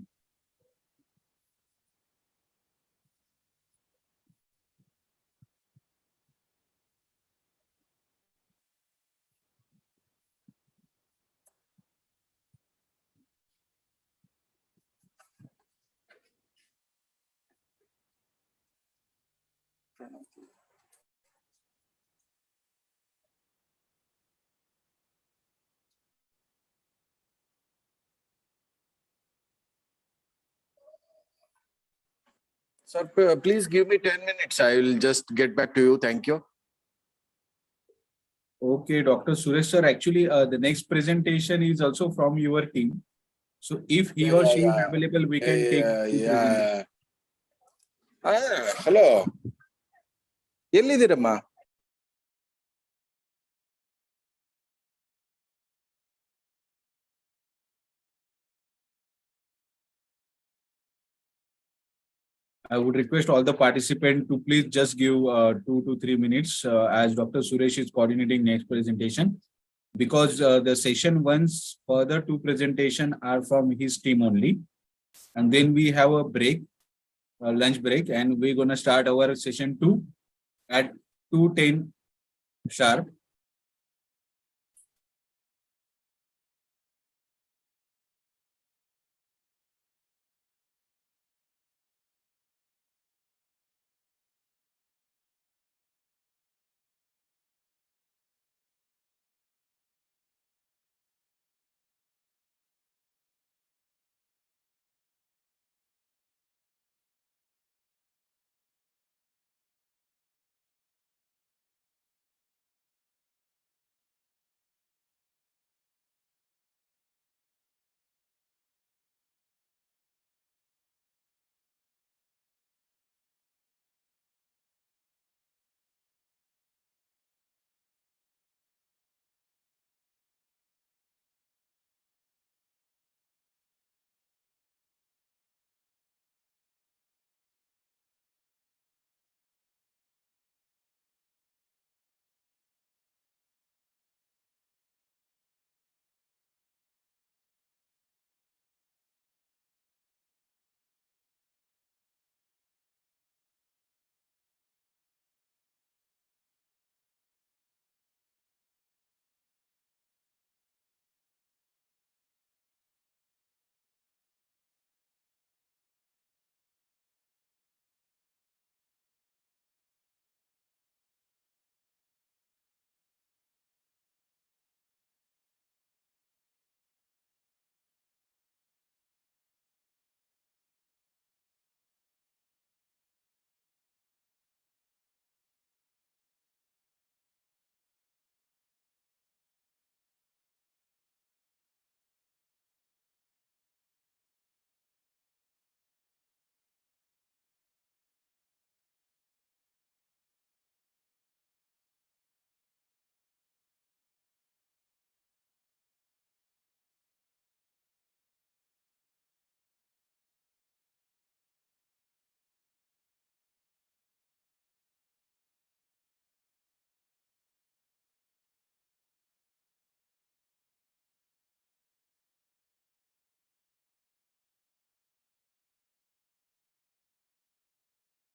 Sir, please give me 10 minutes. I will just get back to you. Thank you. Okay, Dr. Suresh sir, actually the next presentation is also from your team. So if he or she is available, we can take the presentation. Hello. ಎಲ್ಲಿದ್ದೀರಮ್ಮ? I would request all the participants to please just give 2 to 3 minutes as Dr. Suresh is coordinating next presentation, because the session one's further two presentation are from his team only. And then we have a break, lunch break, and we're going to start our session 2 at 2:10 sharp.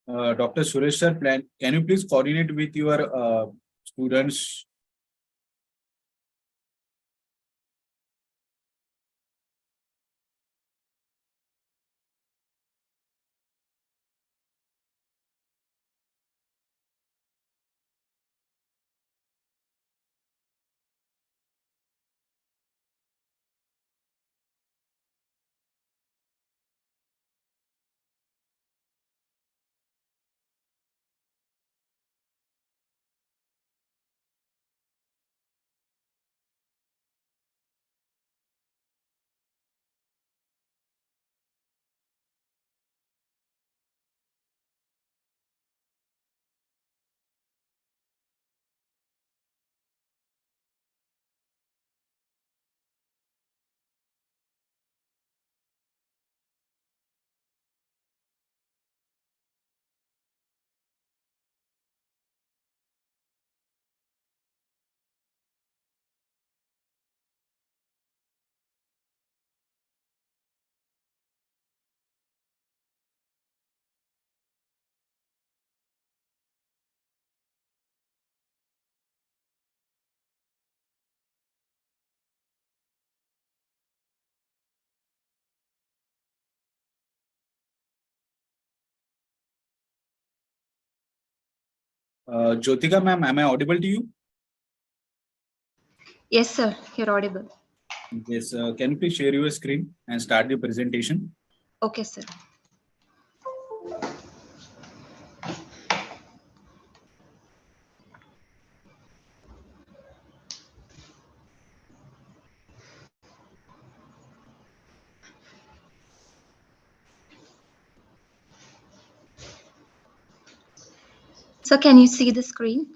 Dr. Suresh sir, can you please coordinate with your students? Jyotika ma'am, am I audible to you? Yes, sir. You're audible. Yes. Can you please share your screen and start the presentation? Okay, sir. So can you see the screen?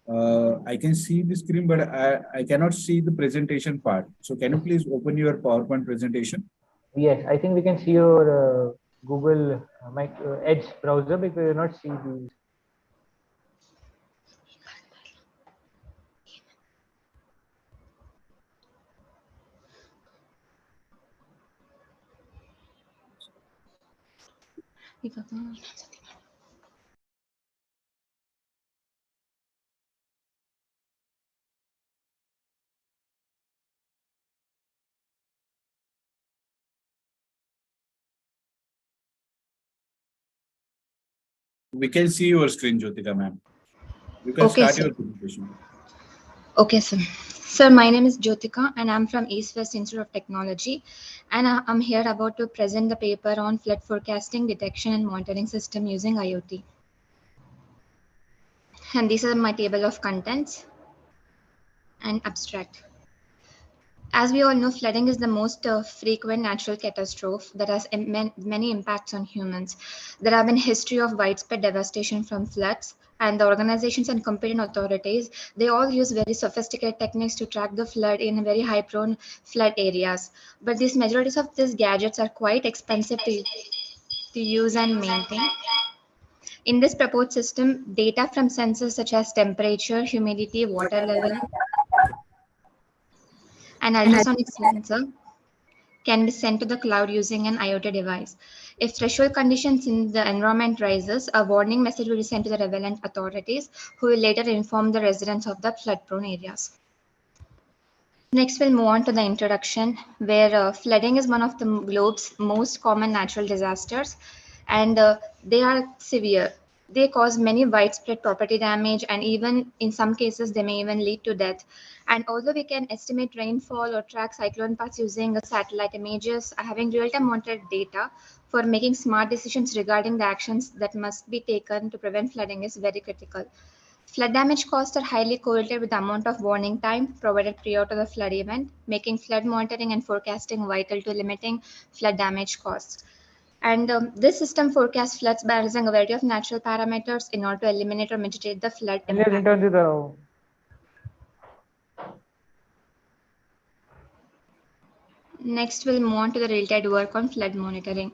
I can see the screen, but I cannot see the presentation part. So can you please open your PowerPoint presentation? Yes, I think we can see your Google Edge browser, because we not see the. We can see your screen, Jyotika ma'am. You can Okay, start sir. your presentation. Okay, sir. Sir, my name is Jyotika and I'm from East West Institute of Technology. And I'm here about to present the paper on flood forecasting, detection and monitoring system using IoT. And these are my table of contents and abstract. As we all know, flooding is the most frequent natural catastrophe that has many impacts on humans. There have been history of widespread devastation from floods, and the organizations and competent authorities, they all use very sophisticated techniques to track the flood in very high prone flood areas. But these majorities of these gadgets are quite expensive to use and maintain. In this proposed system, data from sensors such as temperature, humidity, water level, and ultrasonic sensor can be sent to the cloud using an IoT device. If threshold conditions in the environment rises, a warning message will be sent to the relevant authorities, who will later inform the residents of the flood-prone areas. Next, we'll move on to the introduction, where flooding is one of the globe's most common natural disasters, and they are severe. They cause many widespread property damage, and even in some cases, they may even lead to death. And although we can estimate rainfall or track cyclone paths using satellite images, having real-time monitored data for making smart decisions regarding the actions that must be taken to prevent flooding is very critical. Flood damage costs are highly correlated with the amount of warning time provided prior to the flood event, making flood monitoring and forecasting vital to limiting flood damage costs. And this system forecasts floods by using a variety of natural parameters in order to eliminate or mitigate the flood impact. Next, we'll move on to the related work on flood monitoring.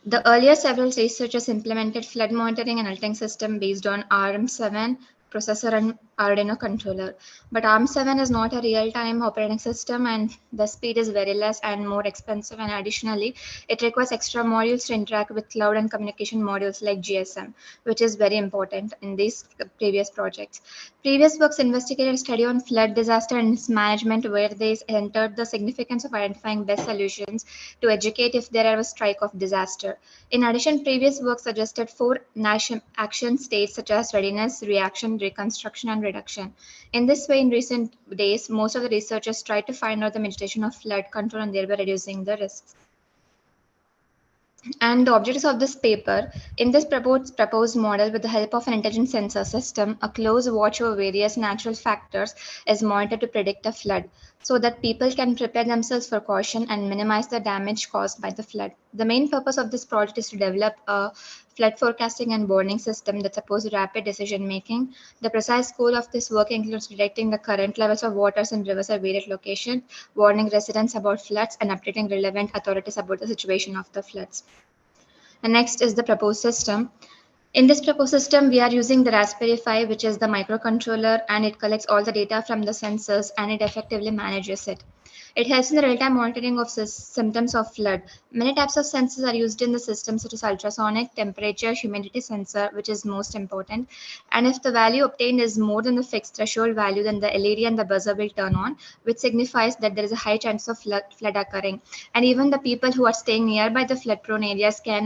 The earlier several researchers implemented flood monitoring and alerting system based on RM7 processor and Arduino controller. But ARM7 is not a real-time operating system, and the speed is very less and more expensive. And additionally, it requires extra modules to interact with cloud and communication modules like GSM, which is very important in these previous projects. Previous works investigated a study on flood disaster and its management, where they entered the significance of identifying best solutions to educate if there are a strike of disaster. In addition, previous work suggested 4 action states such as readiness, reaction, reconstruction, and reduction. In this way, in recent days, most of the researchers tried to find out the mitigation of flood control and thereby reducing the risks. And the objectives of this paper, in this proposed model, with the help of an intelligent sensor system, a close watch over various natural factors is monitored to predict a flood, so that people can prepare themselves for caution and minimize the damage caused by the flood. The main purpose of this project is to develop a flood forecasting and warning system that supports rapid decision making. The precise goal of this work includes detecting the current levels of waters in rivers at various locations, warning residents about floods, and updating relevant authorities about the situation of the floods. And next is the proposed system. In this proposed system, we are using the Raspberry Pi, which is the microcontroller, and it collects all the data from the sensors and it effectively manages it. It helps in the real-time monitoring of symptoms of flood. Many types of sensors are used in the system, such as ultrasonic, temperature, humidity sensor, which is most important. And if the value obtained is more than the fixed threshold value, then the LED and the buzzer will turn on, which signifies that there is a high chance of flood occurring. And even the people who are staying nearby the flood-prone areas can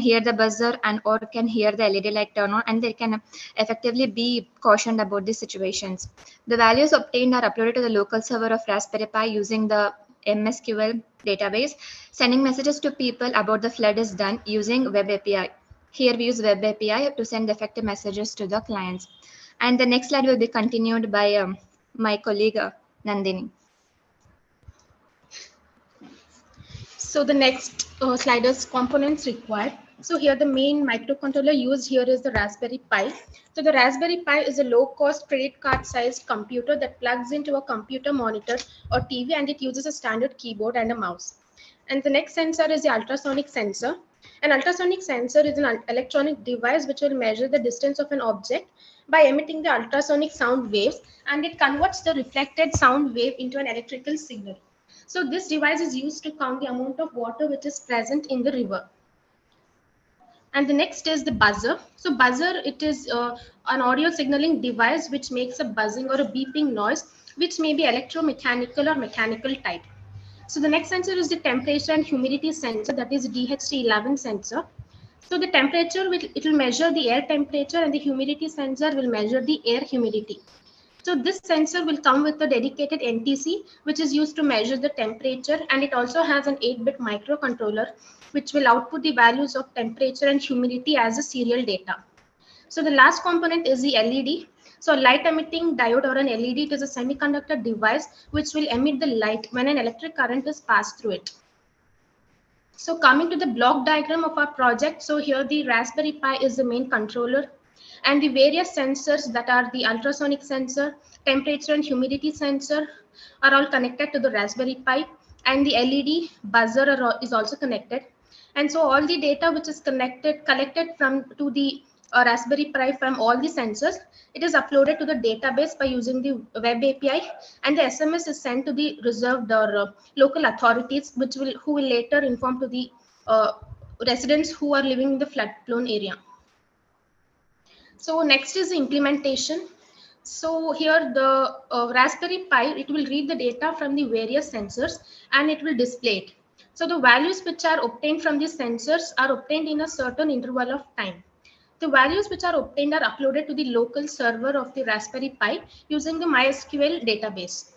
hear the buzzer and or can hear the LED light turn on, and they can effectively be cautioned about these situations. The values obtained are uploaded to the local server of Raspberry Pi using the MSQL database. Sending messages to people about the flood is done using Web API. Here we use Web API to send effective messages to the clients. And the next slide will be continued by my colleague Nandini. So the next slide is components required. So here the main microcontroller used here is the Raspberry Pi. So the Raspberry Pi is a low-cost credit card-sized computer that plugs into a computer monitor or TV, and it uses a standard keyboard and a mouse. And the next sensor is the ultrasonic sensor. An ultrasonic sensor is an electronic device which will measure the distance of an object by emitting the ultrasonic sound waves, and it converts the reflected sound wave into an electrical signal. So this device is used to count the amount of water which is present in the river. And the next is the buzzer. So buzzer, it is an audio signaling device which makes a buzzing or a beeping noise, which may be electromechanical or mechanical type. So the next sensor is the temperature and humidity sensor, that is DHT11 sensor. So the temperature, it will measure the air temperature, and the humidity sensor will measure the air humidity. So this sensor will come with a dedicated NTC, which is used to measure the temperature, and it also has an 8-bit microcontroller, which will output the values of temperature and humidity as a serial data. So the last component is the LED. So light emitting diode or an LED, it is a semiconductor device which will emit the light when an electric current is passed through it. So coming to the block diagram of our project, so here the Raspberry Pi is the main controller, and the various sensors, that are the ultrasonic sensor, temperature and humidity sensor, are all connected to the Raspberry Pi, and the LED buzzer is also connected. And so all the data which is collected from to the Raspberry Pi from all the sensors, it is uploaded to the database by using the Web API, and the SMS is sent to the reserved or local authorities, who will later inform to the residents who are living in the flood-prone area. So next is the implementation. So here the Raspberry Pi, it will read the data from the various sensors and it will display it. So the values which are obtained from these sensors are obtained in a certain interval of time. The values which are obtained are uploaded to the local server of the Raspberry Pi using the MySQL database.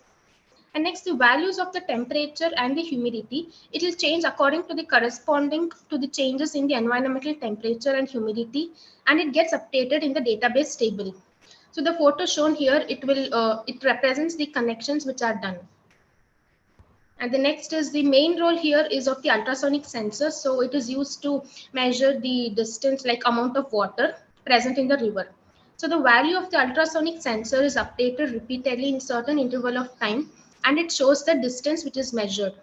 And next, the values of the temperature and the humidity, it will change according to the corresponding to the changes in the environmental temperature and humidity, and it gets updated in the database table. So the photo shown here, it represents the connections which are done. And the next is the main role here is of the ultrasonic sensor. So it is used to measure the distance, like amount of water present in the river. So the value of the ultrasonic sensor is updated repeatedly in certain interval of time, and it shows the distance which is measured.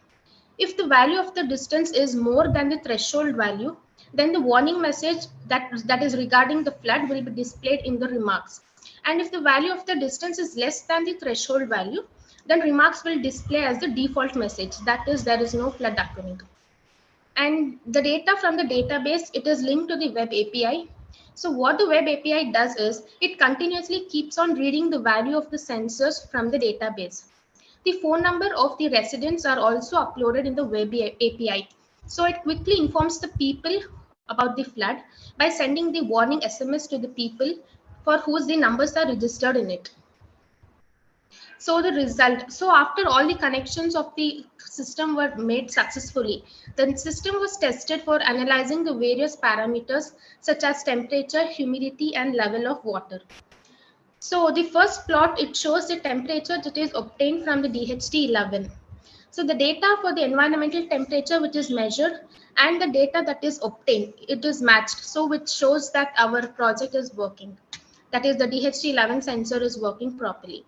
If the value of the distance is more than the threshold value, then the warning message that is regarding the flood will be displayed in the remarks. And if the value of the distance is less than the threshold value, then remarks will display as the default message, that is, there is no flood occurring. And the data from the database, it is linked to the web API. So what the web API does is it continuously keeps on reading the value of the sensors from the database. The phone number of the residents are also uploaded in the web API. So it quickly informs the people about the flood by sending the warning SMS to the people for whose the numbers are registered in it. So the result, so after all the connections of the system were made successfully, the system was tested for analyzing the various parameters such as temperature, humidity, and level of water. So the first plot, it shows the temperature that is obtained from the DHT11. So the data for the environmental temperature which is measured and the data that is obtained, it is matched. So which shows that our project is working. That is, the DHT11 sensor is working properly.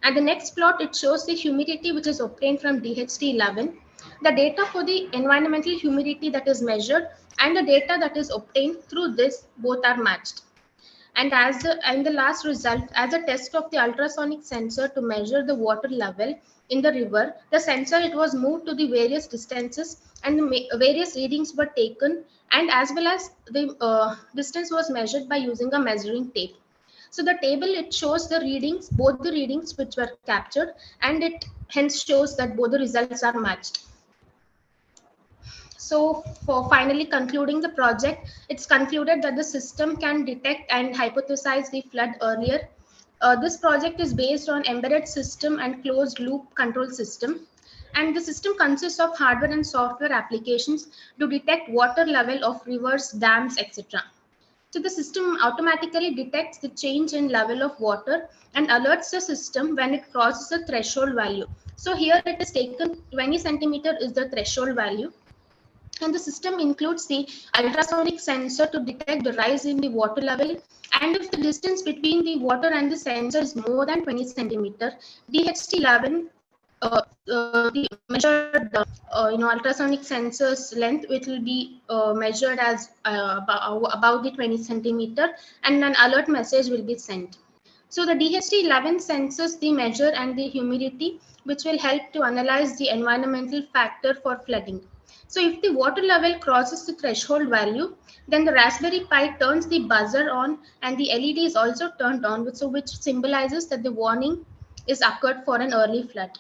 And the next plot, it shows the humidity which is obtained from DHT11. The data for the environmental humidity that is measured and the data that is obtained through this, both are matched. And the last result, as a test of the ultrasonic sensor to measure the water level in the river, the sensor, it was moved to the various distances and the various readings were taken, and as well as the distance was measured by using a measuring tape. So the table, it shows the readings, both the readings which were captured, and it hence shows that both the results are matched. So for finally concluding the project, it's concluded that the system can detect and hypothesize the flood earlier. This project is based on embedded system and closed loop control system. And the system consists of hardware and software applications to detect water level of rivers, dams, etc. So the system automatically detects the change in level of water and alerts the system when it crosses a threshold value. So here it is taken 20 centimeter is the threshold value. And the system includes the ultrasonic sensor to detect the rise in the water level. And if the distance between the water and the sensor is more than 20 centimeter, DHT11, the measured ultrasonic sensor's length, it will be measured as about the 20 centimeter, and an alert message will be sent. So the DHT11 sensors the measure and the humidity, which will help to analyze the environmental factor for flooding. So if the water level crosses the threshold value, then the Raspberry Pi turns the buzzer on and the LED is also turned on, so which symbolizes that the warning is occurred for an early flood.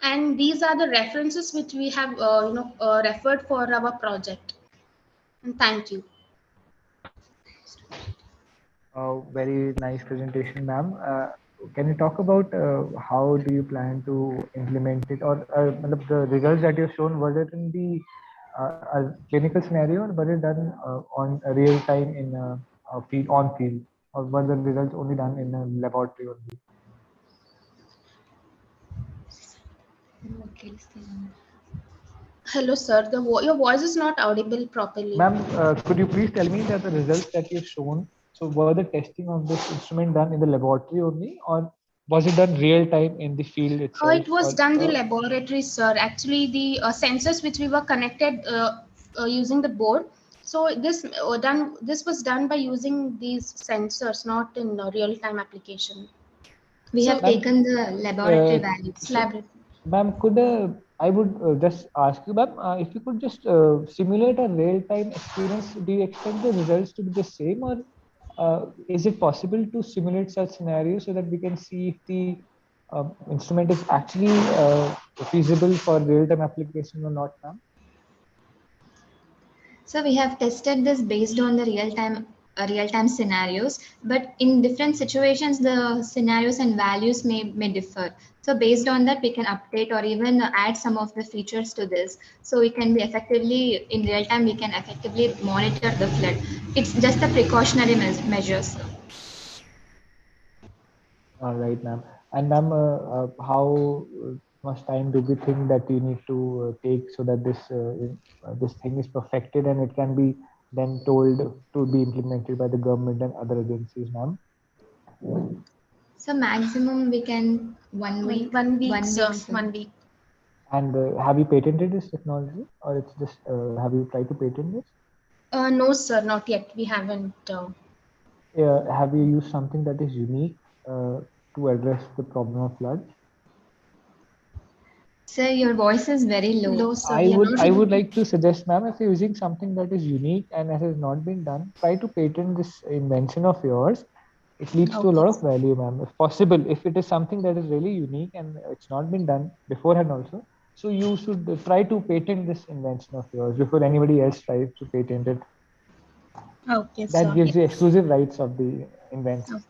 And these are the references which we have referred for our project. And thank you. Very nice presentation, ma'am. Can you talk about how do you plan to implement it, or the results that you've shown, was it in the clinical scenario, or was it done on real time in a field, on field, or were the results only done in a laboratory only? Hello, sir. Your voice is not audible properly. Ma'am, could you please tell me that the results that you've shown, so were the testing of this instrument done in the laboratory only, or was it done real time in the field itself? It was done in the laboratory, sir. Actually, the sensors which we were connected using the board. So this was done by using these sensors, not in real time application. We have taken the laboratory values. Ma'am, I would just ask you, ma'am, if you could just simulate a real-time experience, do you expect the results to be the same, or is it possible to simulate such scenarios so that we can see if the instrument is actually feasible for real-time application or not, ma'am? So we have tested this based on the real-time scenarios, but in different situations, the scenarios and values may differ. So based on that, we can update or even add some of the features to this. So we can be effectively, in real time, we can effectively monitor the flood. It's just a precautionary measures. All right, ma'am. And ma'am, how much time do we think that you need to take so that this thing is perfected and it can be then told to be implemented by the government and other agencies, ma'am? So maximum we can 1 week. 1 week, sir. 1 week. And have you patented this technology, or it's just have you tried to patent this? No, sir, not yet. We haven't. Have you used something that is unique to address the problem of floods? Sir, your voice is very low. No, sir. We are not I able would to- like to suggest, ma'am, if you're using something that is unique and that has not been done, try to patent this invention of yours. It leads to a lot of value, ma'am. If possible, if it is something that is really unique and it's not been done beforehand also, so you should try to patent this invention of yours before anybody else tries to patent it. Okay, That sir. gives you exclusive rights of the invention.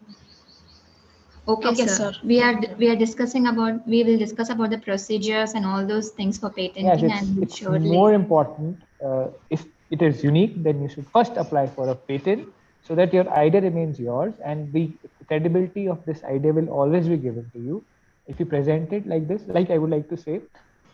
Okay, Okay, sir. sir. We will discuss about the procedures and all those things for Yes, patenting, and we'll it's surely. more important. If it is unique, then you should first apply for a patent so that your idea remains yours, and the credibility of this idea will always be given to you. If you present it like this, like I would like to say,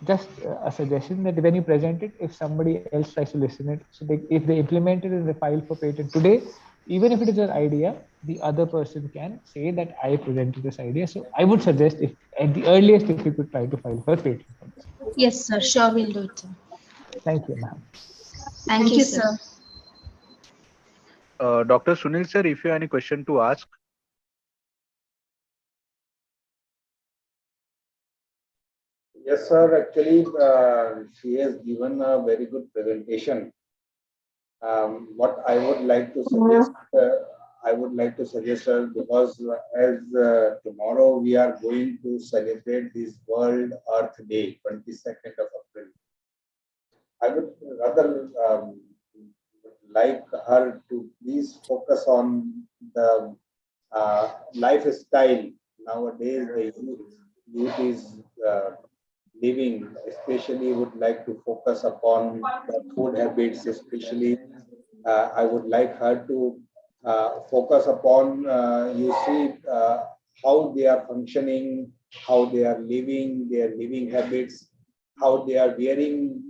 just a suggestion that when you present it, if somebody else tries to listen it, so if they implement it in the file for patent today, even if it is an idea, the other person can say that I presented this idea. So I would suggest, if at the earliest, if you could try to file for a patent for this. Yes, sir. Sure, we'll do it, sir. Thank you, ma'am. Thank you, sir. Dr. Sunil sir, if you have any question to ask. Yes, sir. Actually, she has given a very good presentation. What I would like to suggest, sir, because as tomorrow we are going to celebrate this World Earth Day, 22nd of April. I would rather like her to please focus on the lifestyle nowadays. The youth is living, especially would like to focus upon the food habits, especially I would like her to focus upon, how they are functioning, how they are living, their living habits, how they are wearing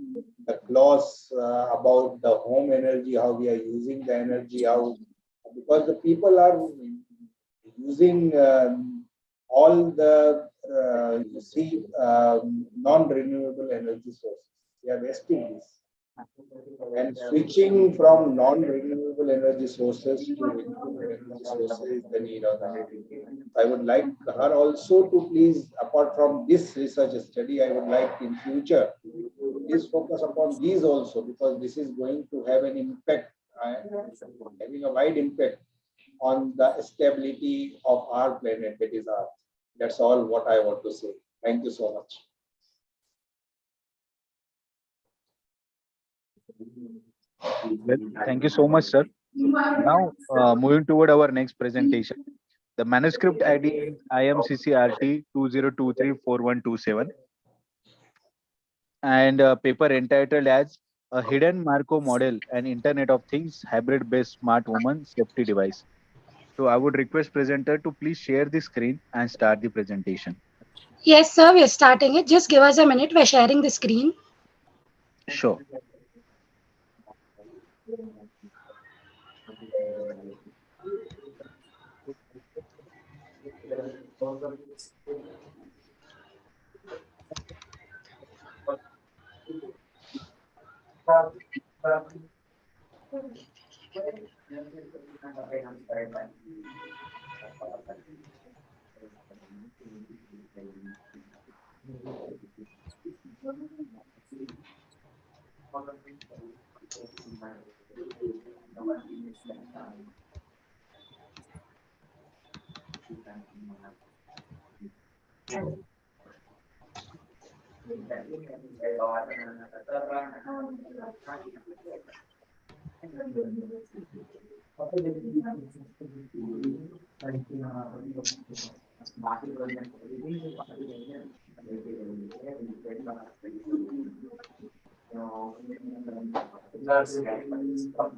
the clothes, about the home energy, how we are using the energy, how, because the people are using all the, non-renewable energy sources. We are wasting this. And switching from non-renewable energy sources to renewable energy sources is the need of the hour. I would like her also to please, apart from this research study, I would like in future to please focus upon these also, because this is going to have an impact, having a wide impact on the stability of our planet, that is Earth. That's all what I want to say. Thank you so much. Well, thank you so much, sir. Now, moving toward our next presentation. The manuscript ID is IMCCRT 20234127, and a paper entitled as A Hidden Marco Model, an Internet of Things Hybrid-Based Smart Woman Safety Device. So I would request presenter to please share the screen and start the presentation. Yes, sir. We are starting it. Just give us a minute. We're sharing the screen. Sure.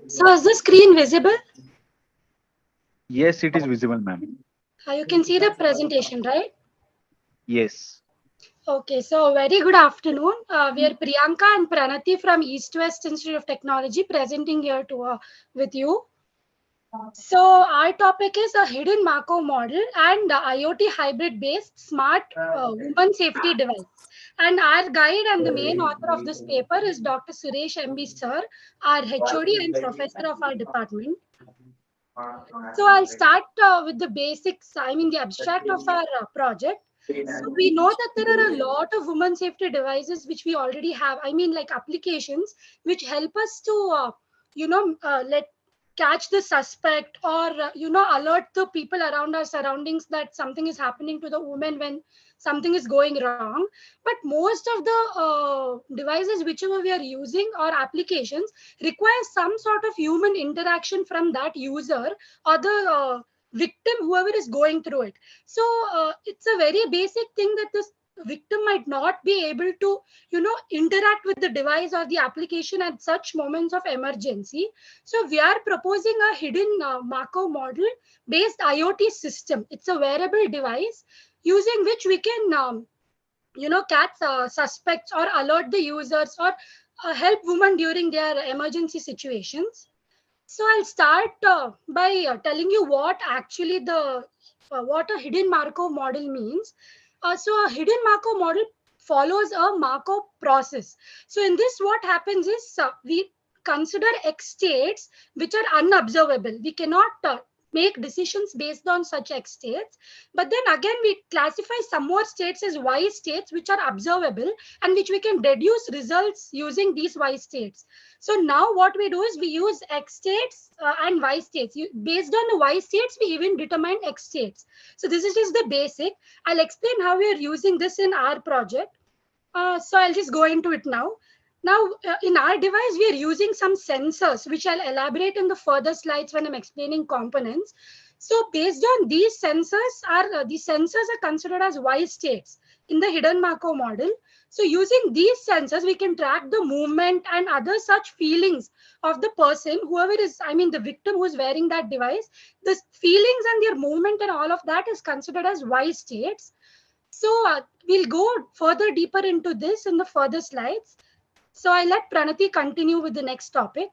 So is the screen visible? Yes, it is visible, ma'am. You can see the presentation, right? Yes. Okay, so very good afternoon. We are Priyanka and Pranati from East West Institute of Technology presenting here with you. So our topic is a hidden Markov model and IoT hybrid based smart woman safety device. And our guide and the main author of this paper is Dr. Suresh MB sir, our HOD and professor of our department. So I'll start with the basics, I mean the abstract of our project. So we know that there are a lot of women safety devices which we already have. I mean, like applications which help us to, let catch the suspect or alert the people around our surroundings that something is happening to the woman when something is going wrong. But most of the devices whichever we are using or applications require some sort of human interaction from that user or the victim, whoever is going through it. So it's a very basic thing that this victim might not be able to interact with the device or the application at such moments of emergency. So we are proposing a hidden Markov model based IoT system. It's a wearable device using which we can catch suspects or alert the users or help women during their emergency situations. So I'll start by telling you what actually the what a hidden Markov model means. So a hidden Markov model follows a Markov process. So in this, what happens is we consider X states which are unobservable. We cannot make decisions based on such X states. But then again, we classify some more states as Y states which are observable and which we can deduce results using these Y states. So now what we do is we use X states and Y states. Based on the Y states, we even determine X states. So this is just the basic. I'll explain how we are using this in our project. So I'll just go into it now. Now, in our device, we are using some sensors, which I'll elaborate in the further slides when I'm explaining components. So based on these sensors, these sensors are considered as Y states in the hidden Markov model. So using these sensors, we can track the movement and other such feelings of the person, whoever is, I mean, the victim who is wearing that device. The feelings and their movement and all of that is considered as Y states. So we'll go further deeper into this in the further slides. So I let Pranati continue with the next topic.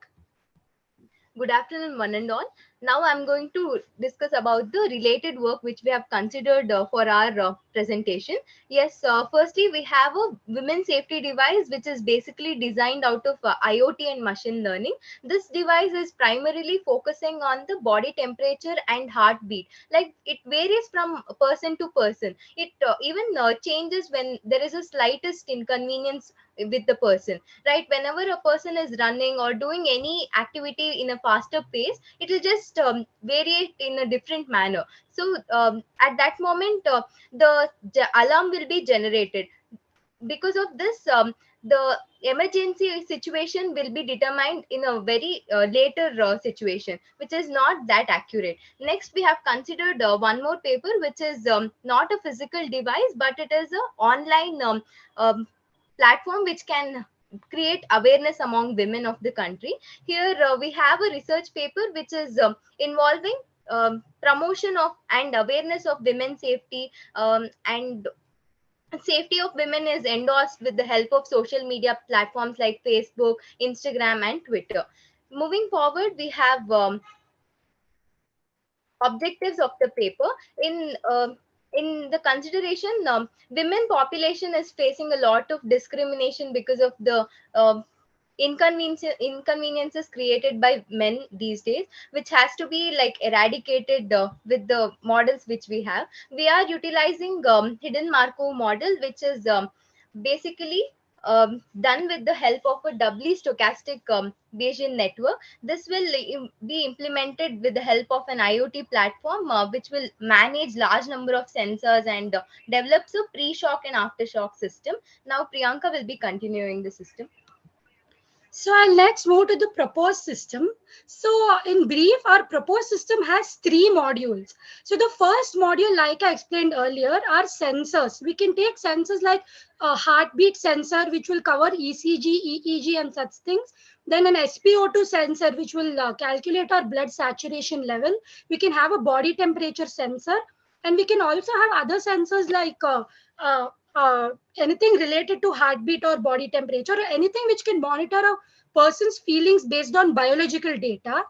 Good afternoon, one and all. Now I'm going to discuss about the related work which we have considered for our presentation. Yes, firstly, we have a women safety device which is basically designed out of IoT and machine learning. This device is primarily focusing on the body temperature and heartbeat. Like it varies from person to person. It even changes when there is a slightest inconvenience with the person, right? Whenever a person is running or doing any activity in a faster pace, it will just vary it in a different manner. So at that moment the alarm will be generated. Because of this, the emergency situation will be determined in a very later situation, which is not that accurate. Next, we have considered one more paper, which is not a physical device, but it is a online platform which can create awareness among women of the country. Here we have a research paper which is involving promotion of and awareness of women safety, and safety of women is endorsed with the help of social media platforms like Facebook, Instagram, and Twitter. Moving forward, we have objectives of the paper. In the consideration, women population is facing a lot of discrimination because of the inconveniences created by men these days, which has to be like eradicated with the models which we have. We are utilizing hidden Markov model, which is basically done with the help of a doubly stochastic Bayesian network. This will be implemented with the help of an IoT platform, which will manage large number of sensors and develops a pre-shock and aftershock system. Now Priyanka will be continuing the system. So let's move to the proposed system. So in brief, our proposed system has 3 modules. So the first module, like I explained earlier, are sensors. We can take sensors like a heartbeat sensor, which will cover ECG, EEG, and such things. Then an SpO2 sensor, which will calculate our blood saturation level. We can have a body temperature sensor. And we can also have other sensors like anything related to heartbeat or body temperature, or anything which can monitor a person's feelings based on biological data.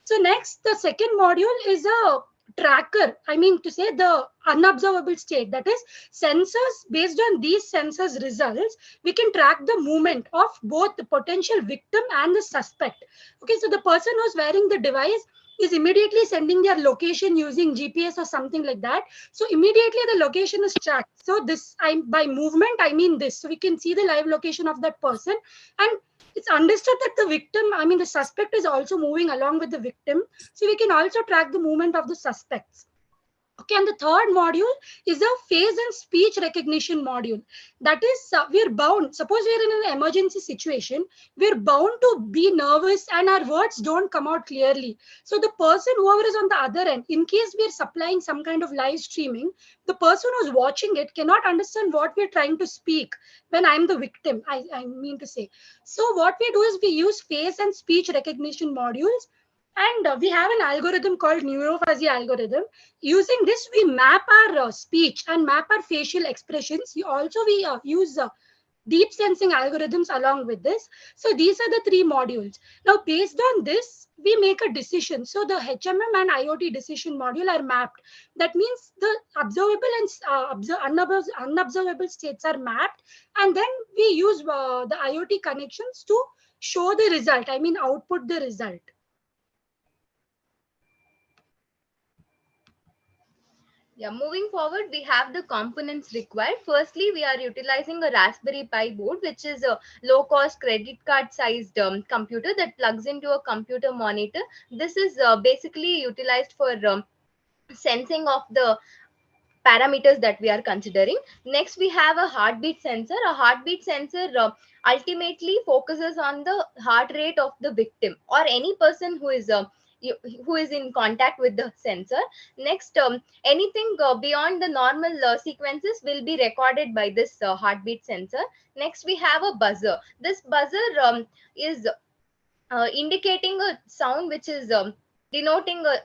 So next, the second module is a tracker, I mean to say the unobservable state, that is sensors, based on these sensors results, we can track the movement of both the potential victim and the suspect. Okay, so the person who's wearing the device is immediately sending their location using GPS or something like that. So immediately the location is tracked. So this, by movement, I mean this. So we can see the live location of that person, and it's understood that the victim, I mean the suspect, is also moving along with the victim. So we can also track the movement of the suspects. Okay, and the third module is a face and speech recognition module. That is, we're bound, suppose we're in an emergency situation, we're bound to be nervous and our words don't come out clearly. So the person, whoever is on the other end, in case we're supplying some kind of live streaming, the person who's watching it cannot understand what we're trying to speak when I'm the victim, I mean to say. So what we do is we use face and speech recognition modules, and we have an algorithm called neurofuzzy algorithm. Using this, we map our speech and map our facial expressions. We use deep sensing algorithms along with this. So these are the three modules. Now, based on this, we make a decision. So the HMM and IoT decision module are mapped. That means the observable and unobservable states are mapped. And then we use the IoT connections to show the result, I mean output the result. Yeah, moving forward, we have the components required. Firstly, we are utilizing a Raspberry Pi board, which is a low-cost credit card sized computer that plugs into a computer monitor. This is basically utilized for sensing of the parameters that we are considering. Next, we have a heartbeat sensor. A heartbeat sensor ultimately focuses on the heart rate of the victim or any person who is in contact with the sensor. Next, anything beyond the normal sequences will be recorded by this heartbeat sensor. Next, we have a buzzer. This buzzer is indicating a sound which is denoting a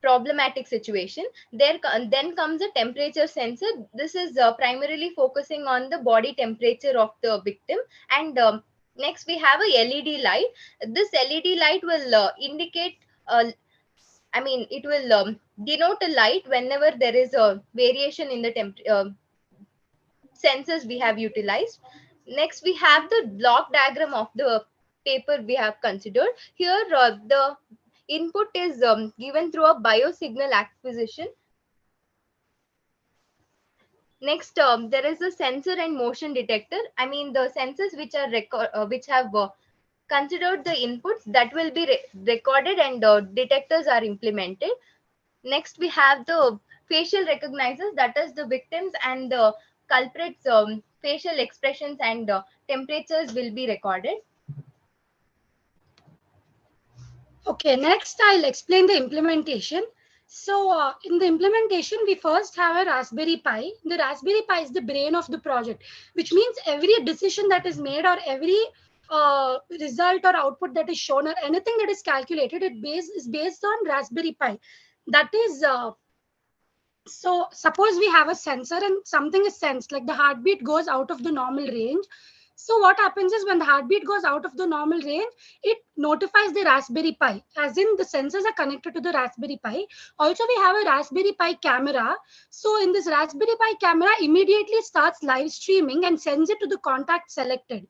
problematic situation. Then comes a temperature sensor. This is primarily focusing on the body temperature of the victim. And next we have a LED light. This LED light will indicate it will denote a light whenever there is a variation in the sensors we have utilized. Next, we have the block diagram of the paper we have considered. Here, the input is given through a biosignal acquisition. Next, there is a sensor and motion detector. I mean, the sensors which are which have considered the inputs that will be recorded, and detectors are implemented. Next, we have the facial recognizers, that is the victims and the culprits facial expressions and temperatures will be recorded. Okay, next I'll explain the implementation. So in the implementation, we first have a Raspberry Pi. The Raspberry Pi is the brain of the project, which means every decision that is made or every result or output that is shown or anything that is calculated, is based on Raspberry Pi. That is, so suppose we have a sensor and something is sensed, like the heartbeat goes out of the normal range. So what happens is when the heartbeat goes out of the normal range, it notifies the Raspberry Pi, as in the sensors are connected to the Raspberry Pi. Also, we have a Raspberry Pi camera. So in this Raspberry Pi camera, immediately starts live streaming and sends it to the contact selected.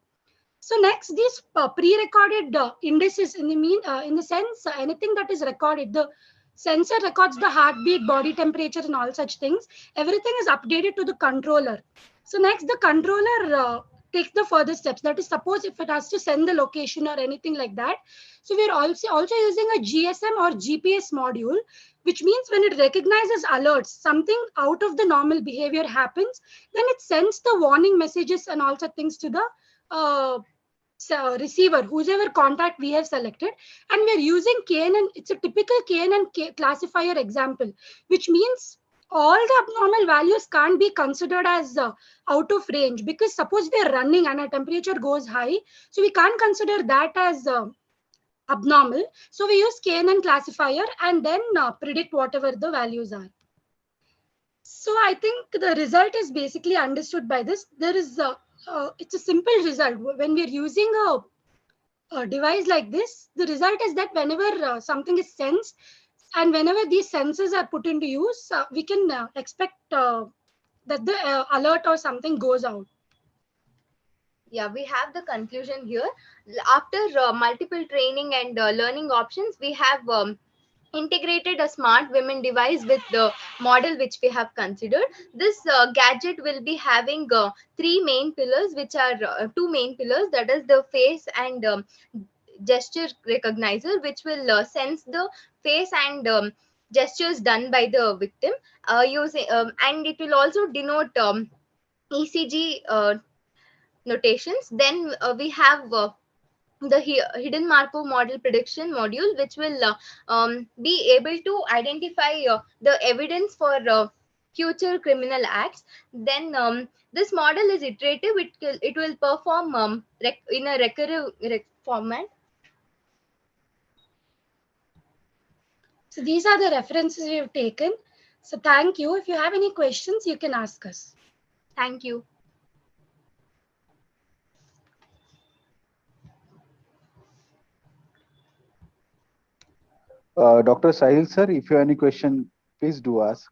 So next, these pre-recorded indices in the sense anything that is recorded, the sensor records the heartbeat, body temperature, and all such things. Everything is updated to the controller. So next, the controller takes the further steps. That is, suppose if it has to send the location or anything like that. So we are also using a GSM or GPS module, which means when it recognizes alerts, something out of the normal behavior happens, then it sends the warning messages and all such things to the receiver, whoever contact we have selected. And we're using KNN. It's a typical KNN classifier example, which means all the abnormal values can't be considered as out of range, because suppose we are running and our temperature goes high, so we can't consider that as abnormal. So we use KNN classifier and then predict whatever the values are. So I think the result is basically understood by this. There is it's a simple result. When we are using a device like this, the result is that whenever something is sensed, And whenever these sensors are put into use, we can expect that the alert or something goes out. Yeah, we have the conclusion here. After multiple training and learning options, we have integrated a smart women device with the model which we have considered. This gadget will be having three main pillars, which are two main pillars, that is the face and gesture recognizer, which will sense the face and gestures done by the victim using and it will also denote ECG notations. Then we have the hidden Markov model prediction module, which will be able to identify the evidence for future criminal acts. Then this model is iterative. It will perform in a recursive format. So these are the references we have taken. So thank you. If you have any questions, you can ask us. Thank you. Dr. Sahil sir, if you have any question, please do ask.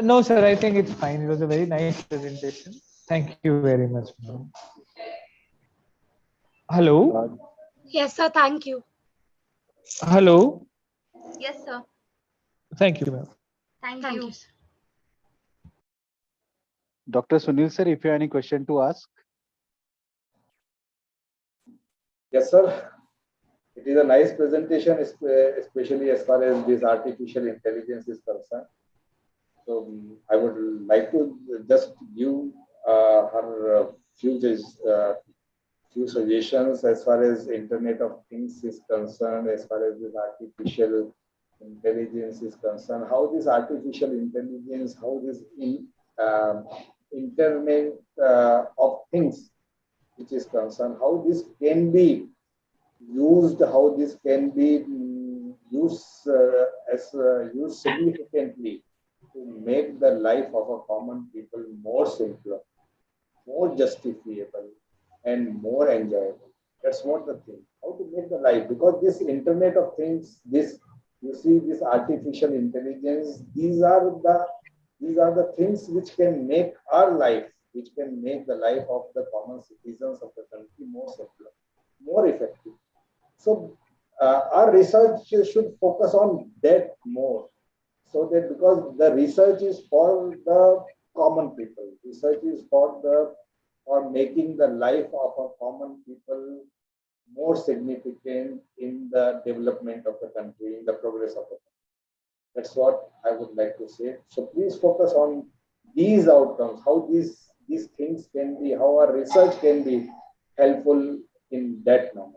No, sir, I think it's fine. It was a very nice presentation. Thank you very much, ma'am. Hello? Yes, sir. Thank you. Hello? Yes, sir. Thank you, ma'am. Thank Thank you. you, sir. Dr. Sunil sir, if you have any question to ask. Yes, sir. It is a nice presentation, especially as far as this artificial intelligence is concerned. So I would like to just give her few suggestions as far as Internet of Things is concerned, as far as this artificial intelligence is concerned, how this artificial intelligence, how this Internet of Things, which is concerned, how this can be used, how this can be used significantly to make the life of a common people more simpler, more justifiable, and more enjoyable. That's what the thing. How to make the life, because this Internet of Things, this you see, this artificial intelligence, these are the things which can make our life, which can make the life of the common citizens of the country more simpler, more effective. So our research should focus on that more, so that because the research is for the common people, research is for making the life of a common people more significant in the development of the country, in the progress of the country. That's what I would like to say. So please focus on these outcomes, how these things can be, how our research can be helpful in that manner.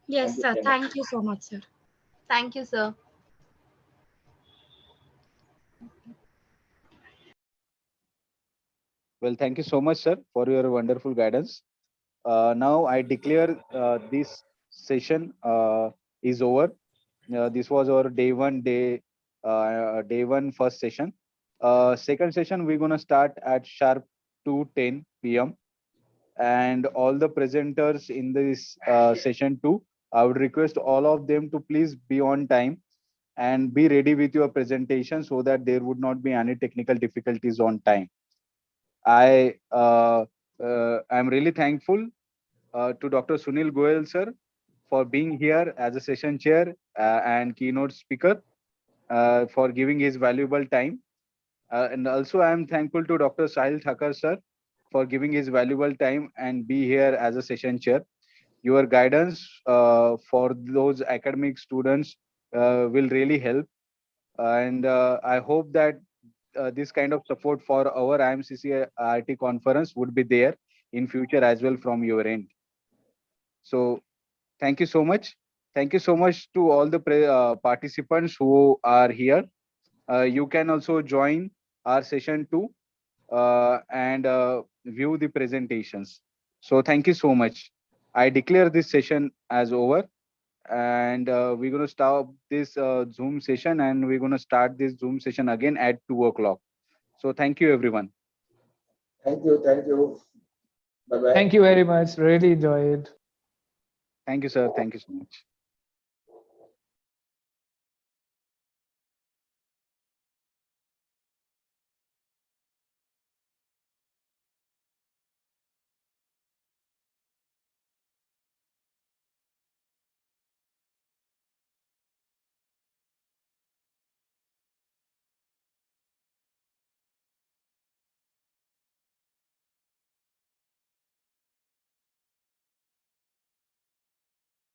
Yes, sir. Thank you. Thank you so much, sir. Thank you, sir. Well, thank you so much, sir, for your wonderful guidance. Now I declare this session is over. This was our day one first session. Second session, we're gonna start at sharp 2:10 p.m. And all the presenters in this session two, I would request all of them to please be on time and be ready with your presentation so that there would not be any technical difficulties on time. I'm really thankful to Dr. Sunil Goyal sir for being here as a session chair and keynote speaker for giving his valuable time. And also I am thankful to Dr. Sahil Thakur sir for giving his valuable time and be here as a session chair. Your guidance for those academic students will really help. And I hope that this kind of support for our IMCCRT conference would be there in future as well from your end. So thank you so much. Thank you so much to all the participants who are here. You can also join our session too and view the presentations. So thank you so much. I declare this session as over, and we're going to stop this Zoom session, and we're going to start this Zoom session again at 2 o'clock. So thank you, everyone. Thank you. Bye bye. Thank you very much. Really enjoyed. Thank you, sir. Thank you so much.